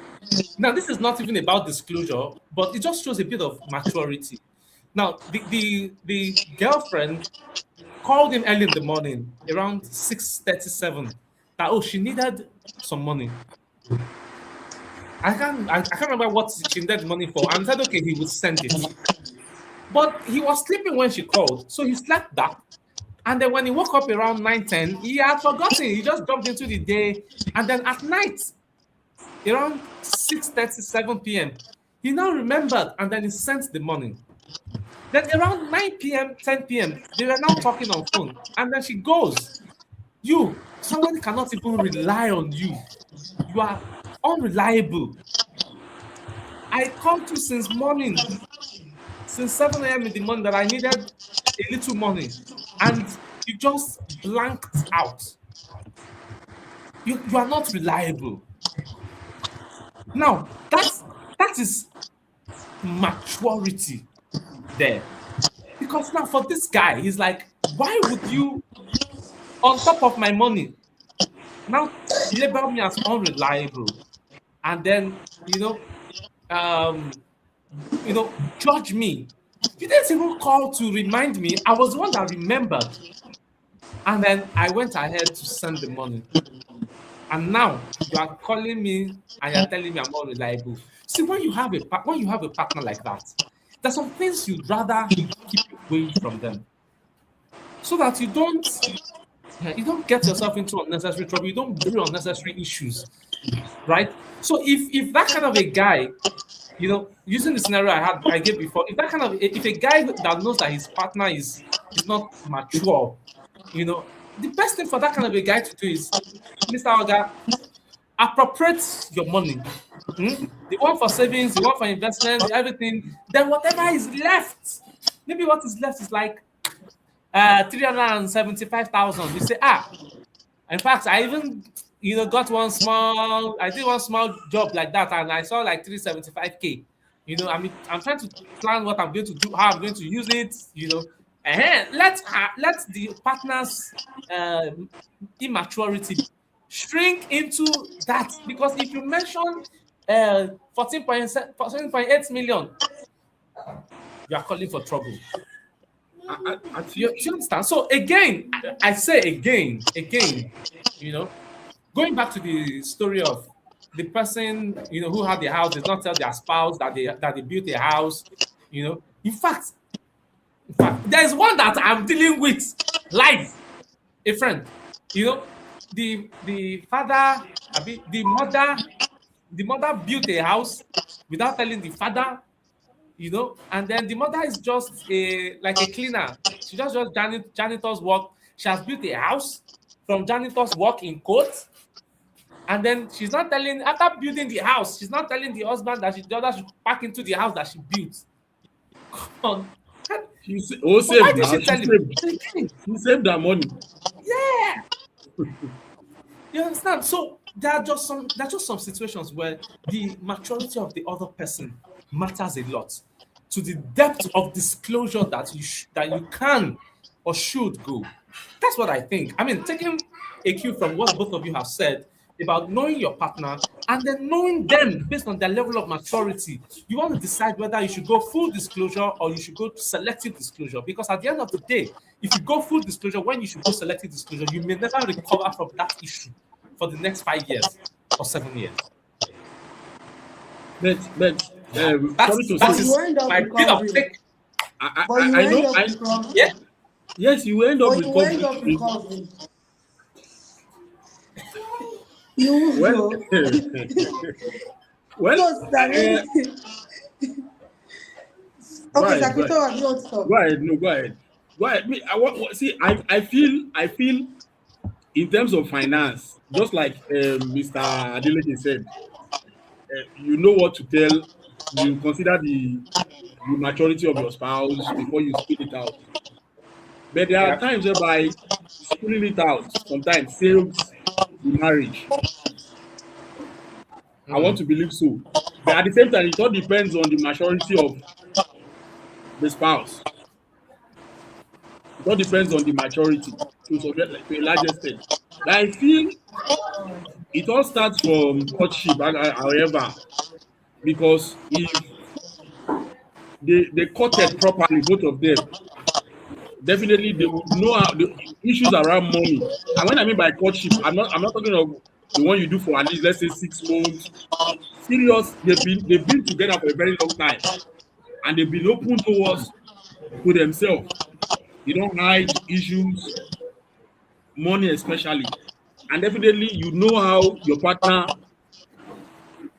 Speaker 1: Now this is not even about disclosure, but it just shows a bit of maturity. Now the girlfriend called him early in the morning, around 6:37, that she needed some money. I can't remember what she needed the money for, and said okay, he would send it. But he was sleeping when she called, so he slept back. And then when he woke up around 9:10, he had forgotten. He just jumped into the day. And then at night, around 6:37 p.m., he now remembered, and then he sent the money. Then around 9 p.m., 10 p.m., they were now talking on phone. And then she goes, someone cannot even rely on you. You are unreliable. I called you since morning, since 7 a.m. in the morning, that I needed a little money. And you just blanked out. You are not reliable. Now, that is maturity there. Because now for this guy, he's like, why would you, on top of my money, now label me as unreliable? And then, um, judge me. You didn't even call to remind me. I was the one that remembered. And then I went ahead to send the money. And now you are calling me and you're telling me I'm not reliable. See, when you have a partner like that, there's some things you'd rather keep away from them, so that you don't get yourself into unnecessary trouble. You don't brew unnecessary issues, right? So if that kind of a guy, using the scenario I gave before, if a guy that knows that his partner is not mature, the best thing for that kind of a guy to do is, Mr. Oga, appropriate your money. The one for savings, the one for investment, everything. Then whatever is left, maybe what is left is like 375,000. You say, in fact, I even I did one small job like that, and I saw like 375K. I'm trying to plan what I'm going to do, how I'm going to use it. Let the partner's uh, immaturity shrink into that, because if you mention 14.8 million, you are calling for trouble.
Speaker 4: I
Speaker 1: You,
Speaker 4: think
Speaker 1: you understand? So again, I say again, going back to the story of the person, who had the house did not tell their spouse that they built a house. In fact, there's one that I'm dealing with live, a friend. You know, the father, the mother built a house without telling the father. And then the mother is just like a cleaner. She just janitor's work. She has built a house from janitor's work in quotes, and then she's not telling, after building the house, she's not telling the husband that the other should pack into the house that she built. Come on.
Speaker 4: oh
Speaker 1: But why
Speaker 4: saved
Speaker 1: did
Speaker 4: now.
Speaker 1: she
Speaker 4: She
Speaker 1: tell him?
Speaker 4: saved. She saved her money.
Speaker 1: Yeah. You understand? So there are just some situations where the maturity of the other person matters a lot to the depth of disclosure that you can or should go. That's what I think. I mean, taking a cue from what both of you have said about knowing your partner and then knowing them based on their level of maturity, you want to decide whether you should go full disclosure or you should go selective disclosure. Because at the end of the day, if you go full disclosure when you should go selective disclosure, you may never recover from that issue for the next 5 years or 7 years.
Speaker 4: But
Speaker 1: That
Speaker 4: sorry
Speaker 1: is
Speaker 4: to
Speaker 1: that
Speaker 3: But
Speaker 4: say,
Speaker 3: you
Speaker 1: is
Speaker 3: end up
Speaker 1: my bit of
Speaker 3: recovering.
Speaker 1: take.
Speaker 3: But you
Speaker 4: I
Speaker 3: end
Speaker 4: know
Speaker 3: up
Speaker 4: I
Speaker 3: recovering.
Speaker 1: Yeah.
Speaker 4: yes, you end up
Speaker 3: But you end
Speaker 4: recovering.
Speaker 3: up recovering. You
Speaker 4: Well,
Speaker 3: do.
Speaker 4: well,
Speaker 3: So that
Speaker 4: go
Speaker 3: okay,
Speaker 4: ahead, go ahead,
Speaker 3: Sakito, you want to talk.
Speaker 4: go ahead. No, go ahead, go ahead. Me, see. I feel in terms of finance, just like Mr. Adeleke said, you know what to tell. You consider the maturity of your spouse before you spill it out. But there are
Speaker 1: Yeah.
Speaker 4: times whereby spilling it out sometimes saves the marriage. I want
Speaker 1: Mm.
Speaker 4: to believe so. But at the same time, it all depends on the maturity of the spouse. It all depends on the maturity to a large extent. But I feel it all starts from courtship, however, because if they courted properly, both of them, definitely they would know how the issues around money. And when I mean by courtship, I'm not talking of the one you do for at least, let's say, 6 months. Serious, they've been together for a very long time, and they've been open towards to themselves. They don't hide issues, money especially. And definitely you know how your partner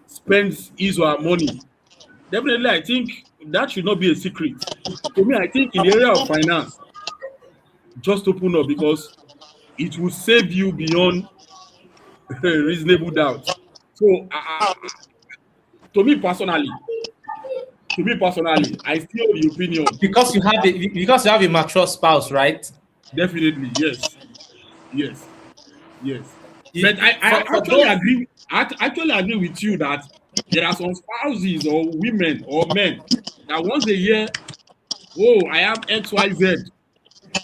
Speaker 4: spends his or her money. Definitely, I think that should not be a secret. To me, I think in the area of finance, just open up, because it will save you beyond reasonable doubt. So, to me personally, I still the opinion.
Speaker 1: Because you have a mature spouse, right?
Speaker 4: Definitely, yes, yes, yes.
Speaker 1: You,
Speaker 4: But I
Speaker 1: for
Speaker 4: actually
Speaker 1: those.
Speaker 4: agree. I actually agree with you that there are some spouses or women or men that once they hear, "Oh, I have XYZ,"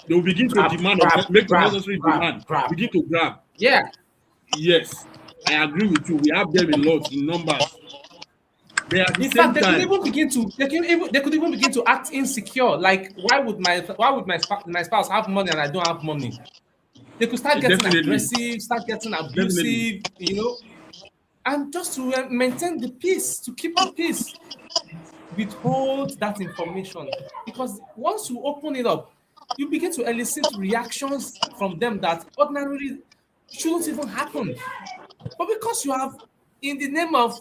Speaker 4: they will begin to
Speaker 1: Grab,
Speaker 4: demand or
Speaker 1: grab,
Speaker 4: make
Speaker 1: grab,
Speaker 4: unnecessary
Speaker 1: grab,
Speaker 4: demand,
Speaker 1: grab.
Speaker 4: begin to grab.
Speaker 1: Yeah.
Speaker 4: Yes, I agree with you. We have them a lot in numbers. But at the
Speaker 1: In fact,
Speaker 4: same
Speaker 1: they could
Speaker 4: time,
Speaker 1: even begin to they could even begin to act insecure. Like, why would my spouse have money and I don't have money? They could start getting
Speaker 4: definitely,
Speaker 1: aggressive, start getting
Speaker 4: definitely,
Speaker 1: abusive, and just to maintain the peace, to keep the peace, withhold that information, because once you open it up, you begin to elicit reactions from them that ordinarily shouldn't even happen. But because you have, in the name of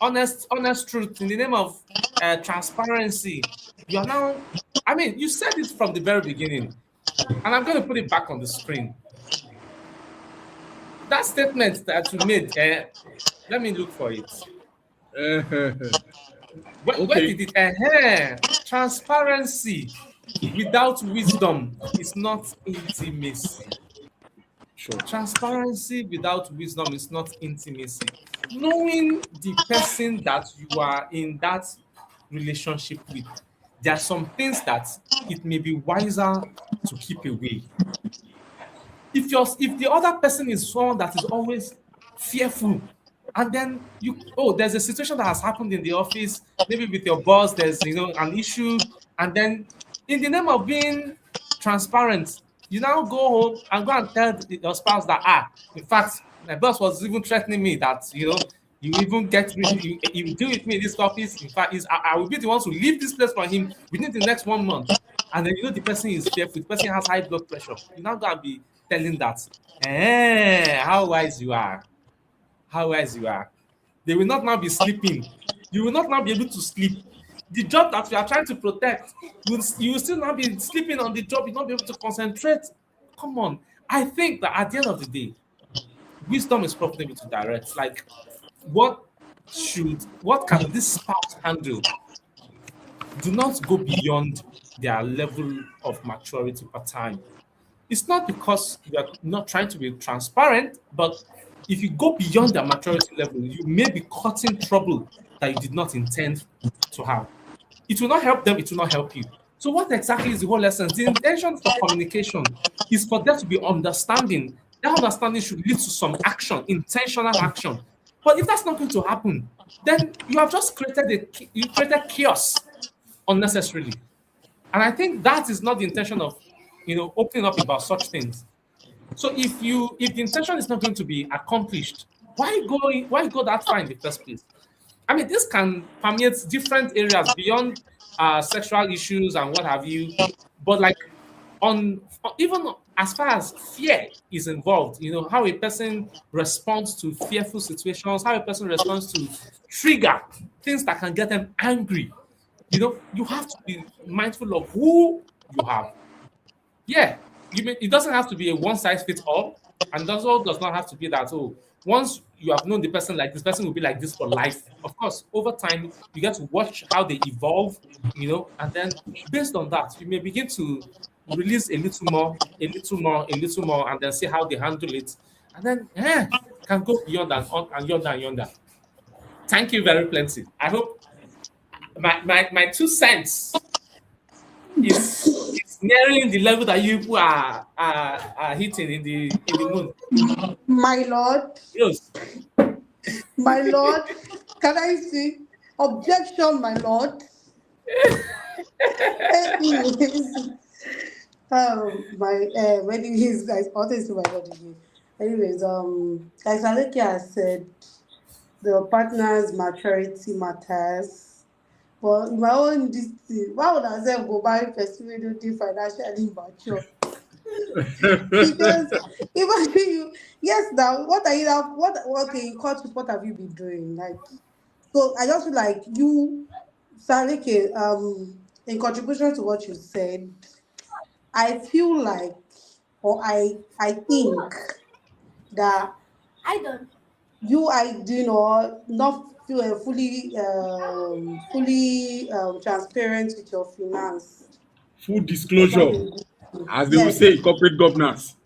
Speaker 1: honest truth, in the name of transparency, you are now. I mean, you said it from the very beginning, and I'm going to put it back on the screen. That statement that you made. Let me look for it. Where
Speaker 4: okay,
Speaker 1: did it? Transparency without wisdom is not intimacy.
Speaker 4: sure,
Speaker 1: Transparency without wisdom is not intimacy. Knowing the person that you are in that relationship with, there are some things that it may be wiser to keep away. If the other person is someone that is always fearful, and then there's a situation that has happened in the office, maybe with your boss, there's an issue, and then In the name of being transparent, you now go home and go and tell your spouse that, in fact, my boss was even threatening me that, you even get me, you deal with me in this office. In fact, I will be the one to leave this place for him within the next 1 month. And then the person is fearful, the person has high blood pressure. You now go and be telling that, how wise you are. How wise you are. They will not now be sleeping. You will not now be able to sleep. The job that we are trying to protect, you will still not be sleeping on the job. You will not be able to concentrate. Come on. I think that at the end of the day, wisdom is profitable to direct. Like, what can this spouse handle? Do not go beyond their level of maturity per time. It's not because you are not trying to be transparent, but if you go beyond their maturity level, you may be causing trouble that you did not intend to have. It will not help them, it will not help you. So, what exactly is the whole essence? The intention for communication is for there to be understanding. That understanding should lead to some action, intentional action. But if that's not going to happen, then you have just created chaos unnecessarily. And I think that is not the intention of opening up about such things. So if the intention is not going to be accomplished, why go that far in the first place? I mean, this can permeate different areas beyond sexual issues and what have you. But like on even as far as fear is involved, how a person responds to fearful situations, how a person responds to trigger things that can get them angry. You have to be mindful of who you have. Yeah, it doesn't have to be a one size fits all, and also does not have to be that, once you have known the person like this person will be like this for life. Of course, over time you get to watch how they evolve, and then based on that, you may begin to release a little more, a little more, a little more, and then see how they handle it, and then can go beyond and yonder and yonder. Thank you very plenty. I hope my 2 cents is nearing the level that you people are hitting in the moon.
Speaker 3: My lord,
Speaker 1: Yes.
Speaker 3: my lord, can I see? Objection, my lord. Anyways, anyways, guys, I wanted to say my lord again. Anyways, guys, Aleki has said the partner's maturity matters. But in my own this thing, why would I say go marry person who don't dey financially mature? Because even you, yes, now what are you now? Okay, in court, what have you been doing? Like, so I just feel like you, Salike, in contribution to what you said, I feel like, or I think that I do not feel fully transparent with your finance.
Speaker 4: Full
Speaker 3: It's not a
Speaker 4: disclosure,
Speaker 3: good thing.
Speaker 4: as they will
Speaker 3: Yes,
Speaker 4: say in corporate governance.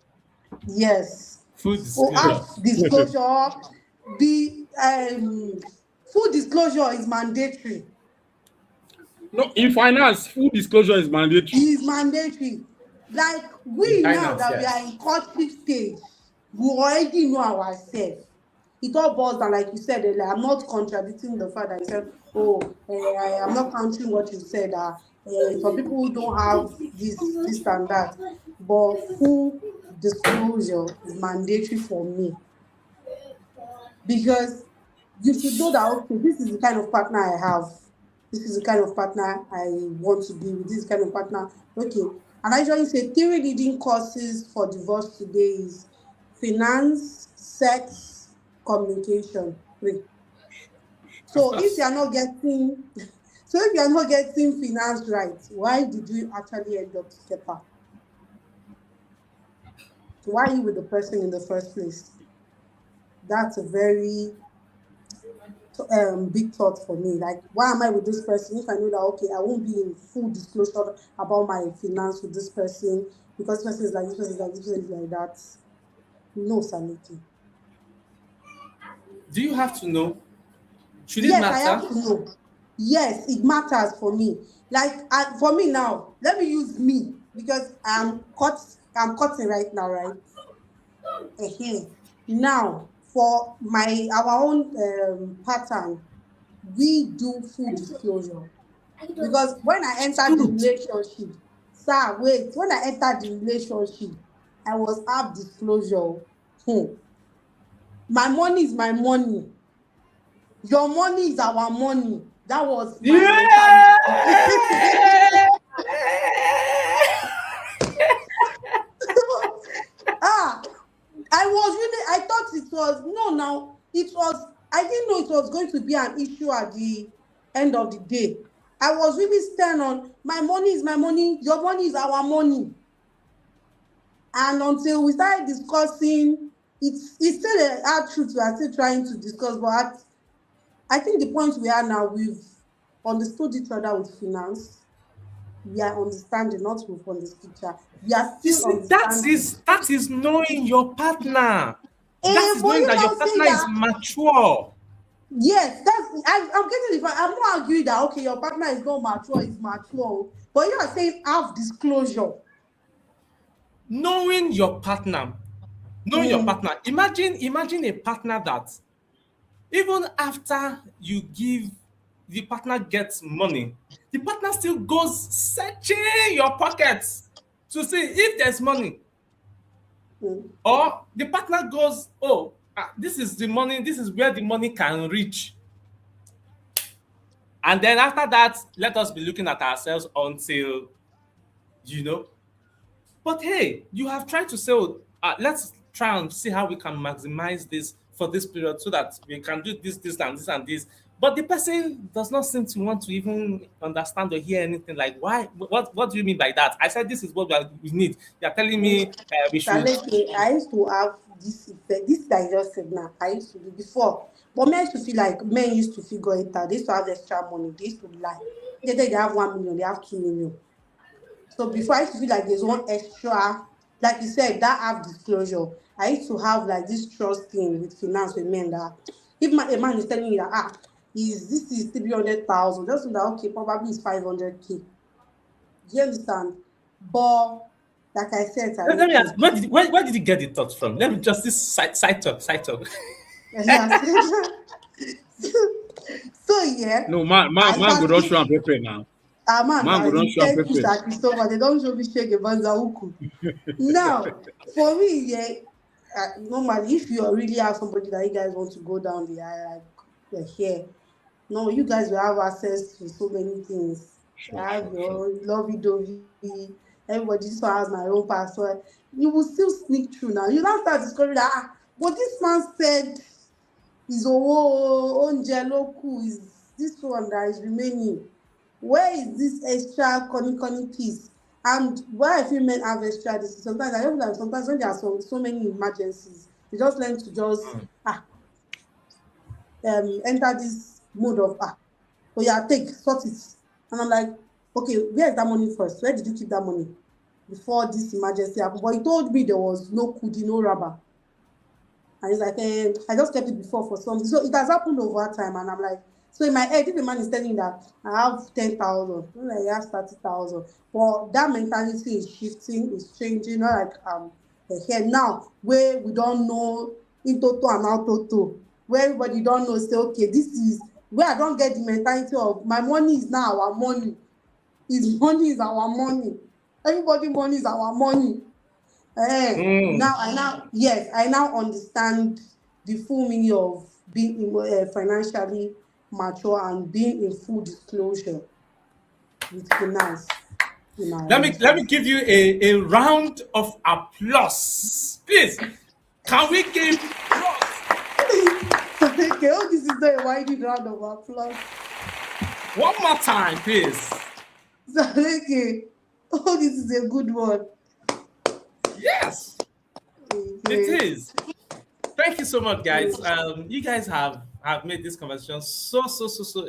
Speaker 3: yes.
Speaker 1: Full
Speaker 3: So
Speaker 1: disclosure.
Speaker 3: disclosure, the full disclosure is mandatory.
Speaker 4: No, in finance, full disclosure is mandatory.
Speaker 3: Is mandatory. Like
Speaker 1: In
Speaker 3: we now
Speaker 1: finance,
Speaker 3: that we are
Speaker 1: yes.
Speaker 3: in courtship stage, we already know ourselves. It all boils down, like you said earlier. I'm not contradicting the fact that you said, I'm not countering what you said. Some people who don't have this and that, but full disclosure is mandatory for me because you should know that okay, this is the kind of partner I have. This is the kind of partner I want to be with. This kind of partner, okay. And I usually say 3 leading causes for divorce today is finance, sex, communication. Wait.
Speaker 1: Of
Speaker 3: So if
Speaker 1: course.
Speaker 3: you are not getting, so if you are not getting finance right, why did you actually end up together? Why are you with the person in the first place? That's a very big thought for me. Like, why am I with this person if I know that okay, I won't be in full disclosure about my finance with this person because this person is like this person is like this person is like that. No, Sanity.
Speaker 1: Do you have to know? Should it
Speaker 3: Yes, I
Speaker 1: matter?
Speaker 3: have to know. Yes, it matters for me. Like for me now, let me use me because I'm cutting right now, right? Now for our own pattern, we do full disclosure because when I enter the relationship, Sir, wait. When I entered the relationship, I was half disclosure. My money is my money. Your money is our money. That was my
Speaker 1: Yeah.
Speaker 3: mentality. ah, I thought it was, no, now, it was, I didn't know it was going to be an issue at the end of the day. I was really stern on my money is my money, your money is our money. And until we started discussing, it's still a hard truth we are still trying to discuss, but I think the point we are now, we've understood each other with finance. We are understanding, not we've understood each other. We are
Speaker 1: You
Speaker 3: still
Speaker 1: see, that
Speaker 3: understanding.
Speaker 1: is knowing your partner. That is
Speaker 3: But
Speaker 1: knowing
Speaker 3: you
Speaker 1: that your
Speaker 3: now saying
Speaker 1: partner is
Speaker 3: that,
Speaker 1: mature.
Speaker 3: yes, I'm getting the point. I'm not arguing that, okay, your partner is not mature, is mature. But you are saying have disclosure.
Speaker 1: Knowing your partner. Knowing your
Speaker 3: Mm.
Speaker 1: partner. Imagine a partner that even after you give, the partner gets money, the partner still goes searching your pockets to see if there's money.
Speaker 3: Mm.
Speaker 1: Or the partner goes, oh, this is the money, this is where the money can reach. And then after that, let us be looking at ourselves until, you know. But hey, you have tried to say, oh, let's try and see how we can maximize this for this period so that we can do this, and this, and this. But the person does not seem to want to even understand or hear anything. Like, why? What do you mean by that? I said, this is what we need. You're telling me we should.
Speaker 3: Challenge, I used to have this effect. This that I just said now, I used to do before. But men used to feel like men used to figure it out. They used to have extra money. They used to lie. They have 1 million, they have 2 million. So before I used to feel like there's one extra, like you said, that have disclosure. I used to have like this trust thing with finance with men that if a man is telling me that is this is 300,000, just know that okay, probably it's 500K. Do you understand? But like I said,
Speaker 1: Let me
Speaker 3: Taleke,
Speaker 1: ask, where did you get the thoughts from? Let me just this side talk, side talk.
Speaker 3: yeah. So yeah,
Speaker 4: No, man go
Speaker 3: that
Speaker 4: don
Speaker 3: if
Speaker 4: show am pepper now.
Speaker 3: man,
Speaker 4: Man go don show am
Speaker 3: thank you,
Speaker 4: pepper.
Speaker 3: Sir Christopher. They don't show me shake a banza uku. Now, for me, yeah, normally, if you really have somebody that you guys want to go down the aisle, like here, no, you guys will have access to so many things. You
Speaker 4: Sure,
Speaker 3: have
Speaker 4: sure,
Speaker 3: your
Speaker 4: sure.
Speaker 3: own lovey-dovey, everybody, this one has my own password. You will still sneak through now. You now start discovering that, but this man said his own loku is this one that is remaining. Where is this extra conny piece? And why I feel men have extra this sometimes I don't like sometimes when there are so many emergencies, you just learn to just enter this mode of oh yeah, take sort it. And I'm like, okay, where is that money first? Where did you keep that money before this emergency happened? But he told me there was no kudi, no rubber. And he's like, I just kept it before for something. So it has happened over time. And I'm like, so in my head, if the man is telling me that I have 10,000, like he has 30,000, but that mentality is shifting, is changing. Not like here now, where we don't know in toto and out toto, where everybody don't know, say, okay, this is where I don't get the mentality of my money is now our money. His money is our money. Everybody money is our money.
Speaker 1: Mm.
Speaker 3: I now understand the full meaning of being financially mature and being in full disclosure with finance in our
Speaker 1: Let me
Speaker 3: relationship.
Speaker 1: give you a round of applause, please. Can we give applause
Speaker 3: So, okay, oh, this is not a winding round of applause.
Speaker 1: one more time, please?
Speaker 3: So, okay, oh, this is a good one.
Speaker 1: Yes, it
Speaker 3: Okay.
Speaker 1: is. Thank you so much, guys. You guys have made this conversation so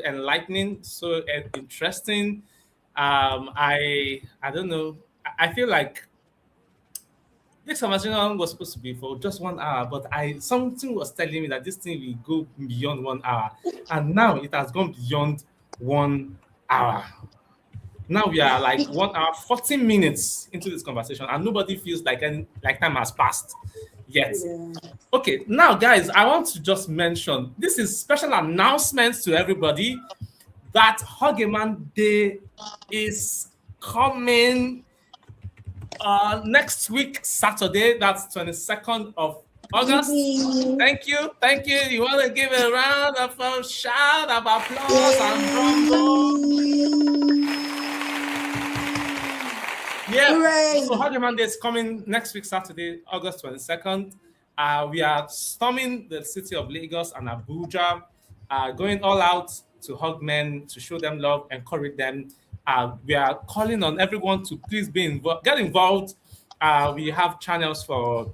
Speaker 1: enlightening, so interesting. I don't know. I feel like this conversation was supposed to be for just 1 hour, but I something was telling me that this thing will go beyond 1 hour, and now it has gone beyond 1 hour. Now we are like 1 hour 40 minutes into this conversation, and nobody feels like time has passed yet.
Speaker 3: Yeah.
Speaker 1: Okay, now guys, I want to just mention this is special announcements to everybody that Hug a Man Day is coming Next week, Saturday, that's 22nd of August. Thank you. You want to give a round of shout of applause and drum roll? Yeah.
Speaker 3: Hooray.
Speaker 1: So Huggy Monday is coming next week, Saturday, August 22nd. We are storming the city of Lagos and Abuja, going all out to hug men, to show them love, encourage them. We are calling on everyone to please get involved. We have channels for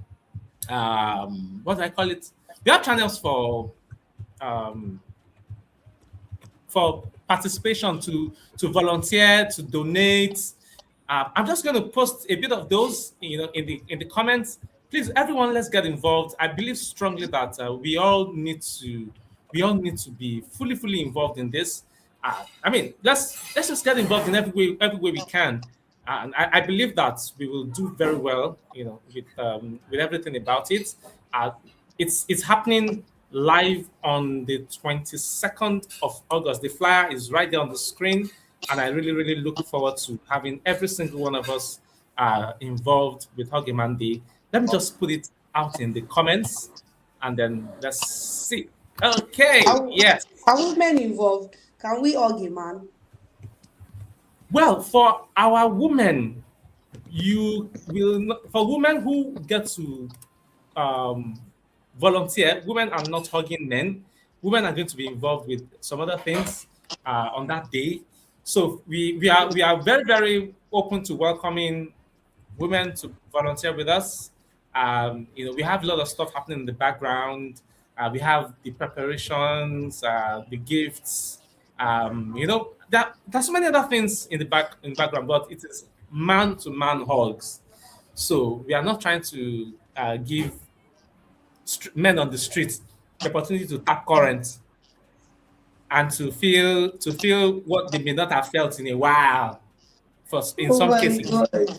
Speaker 1: what do I call it? We have channels for participation, to volunteer, to donate. I'm just going to post a bit of those, in the comments. Please, everyone, let's get involved. I believe strongly that we all need to be fully involved in this. Let's just get involved in every way we can. And I believe that we will do very well, with everything about it. It's happening live on the 22nd of August. The flyer is right there on the screen, and I really look forward to having every single one of us involved with Huggy Monday. Let me just put it out in the comments, and then let's see. Okay, yes.
Speaker 3: Are women involved? Can we hug a man?
Speaker 1: Well, for our women, for women who get to volunteer, women are not hugging men. Women are going to be involved with some other things on that day. So we are very open to welcoming women to volunteer with us. We have a lot of stuff happening in the background. We have the preparations, the gifts. There's so many other things in the background, but it is man-to-man hugs. So we are not trying to give men on the street the opportunity to tap current and to feel what they may not have felt in a while. In some cases.
Speaker 3: God.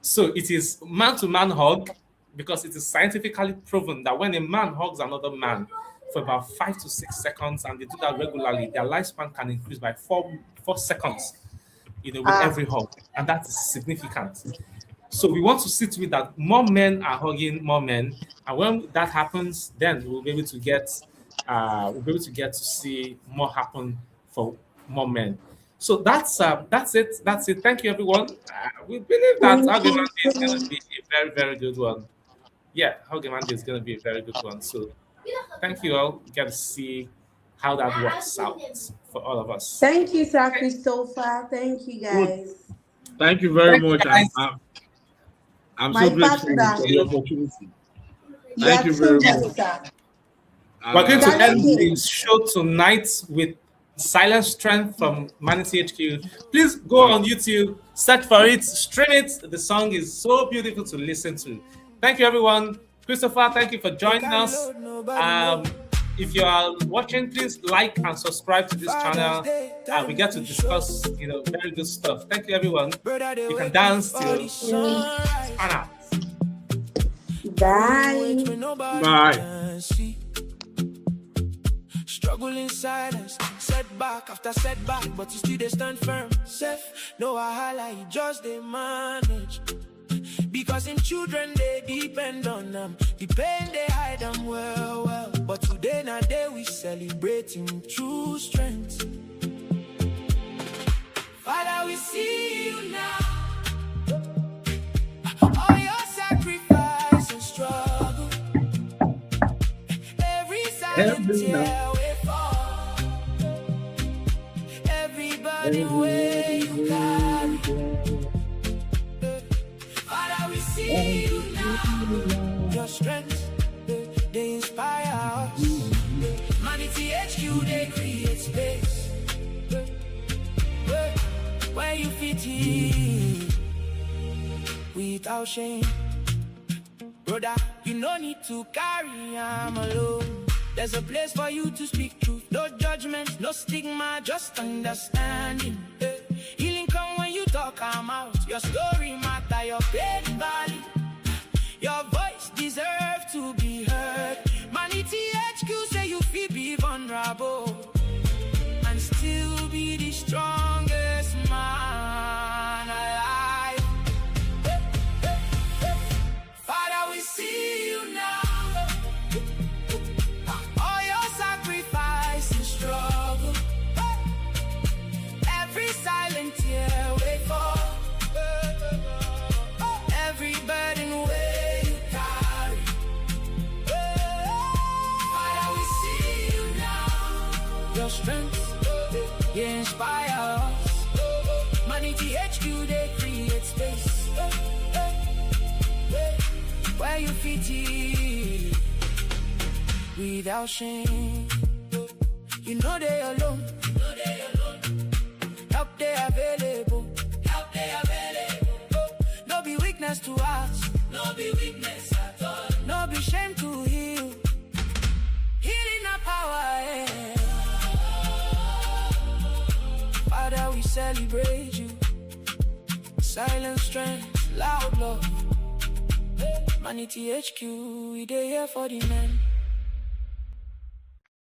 Speaker 1: So it is man-to-man hug, because it is scientifically proven that when a man hugs another man for about 5 to 6 seconds, and they do that regularly, their lifespan can increase by 4 seconds, with every hug, and that is significant. So we want to see to it that more men are hugging more men, and when that happens, then we'll be able to get to see more happen for more men. So that's it. Thank you, everyone. We believe that Huggy Monday is going to be a very good one. Yeah, Huggy Monday is going to be a very good one. So thank you all. We get to see how that works out for all of us.
Speaker 3: Thank you, Sir Christopher. Thank you, guys.
Speaker 4: Thank you very much. I'm so grateful for the opportunity. Thank you very much.
Speaker 1: We're going to end the show tonight with Silent Strength from ManityHQ. Please go on YouTube, search for it, stream it. The song is so beautiful to listen to. Thank you, everyone. Christopher, thank you for joining us. If you are watching, please like and subscribe to this channel. We get to discuss, very good stuff. Thank you, everyone. You can dance till Anna.
Speaker 3: Bye.
Speaker 4: Bye.
Speaker 2: Struggle in silence, setback after setback, but you still they stand firm. Safe, no wahala, you just they manage. Because in children they depend on them, the pain they hide them well. But today now day we celebrating true strength. Father, we see you now. All your sacrifice and struggle, every silent tear we fall, everybody where you carry. Father, we see you now. Your strength, they inspire us. ManityHQ, they create space where you fit in without shame. Brother, you no need to carry I'm alone. There's a place for you to speak truth. No judgment, no stigma, just understanding. Healing come when you talk, I'm out. Your story matter, your pain valid. Your voice deserves to be heard. ManityHQ say you feel be vulnerable and still be the strongest man alive. Your strength, you inspire us. ManityHQ, they create space where you fit it without shame. You know they alone. Help they available. No be weakness to us. No be weakness at all. No be shame to heal. Healing our power. Father, we celebrate you. Silent strength, loud love. ManityHQ, we dey here for the men.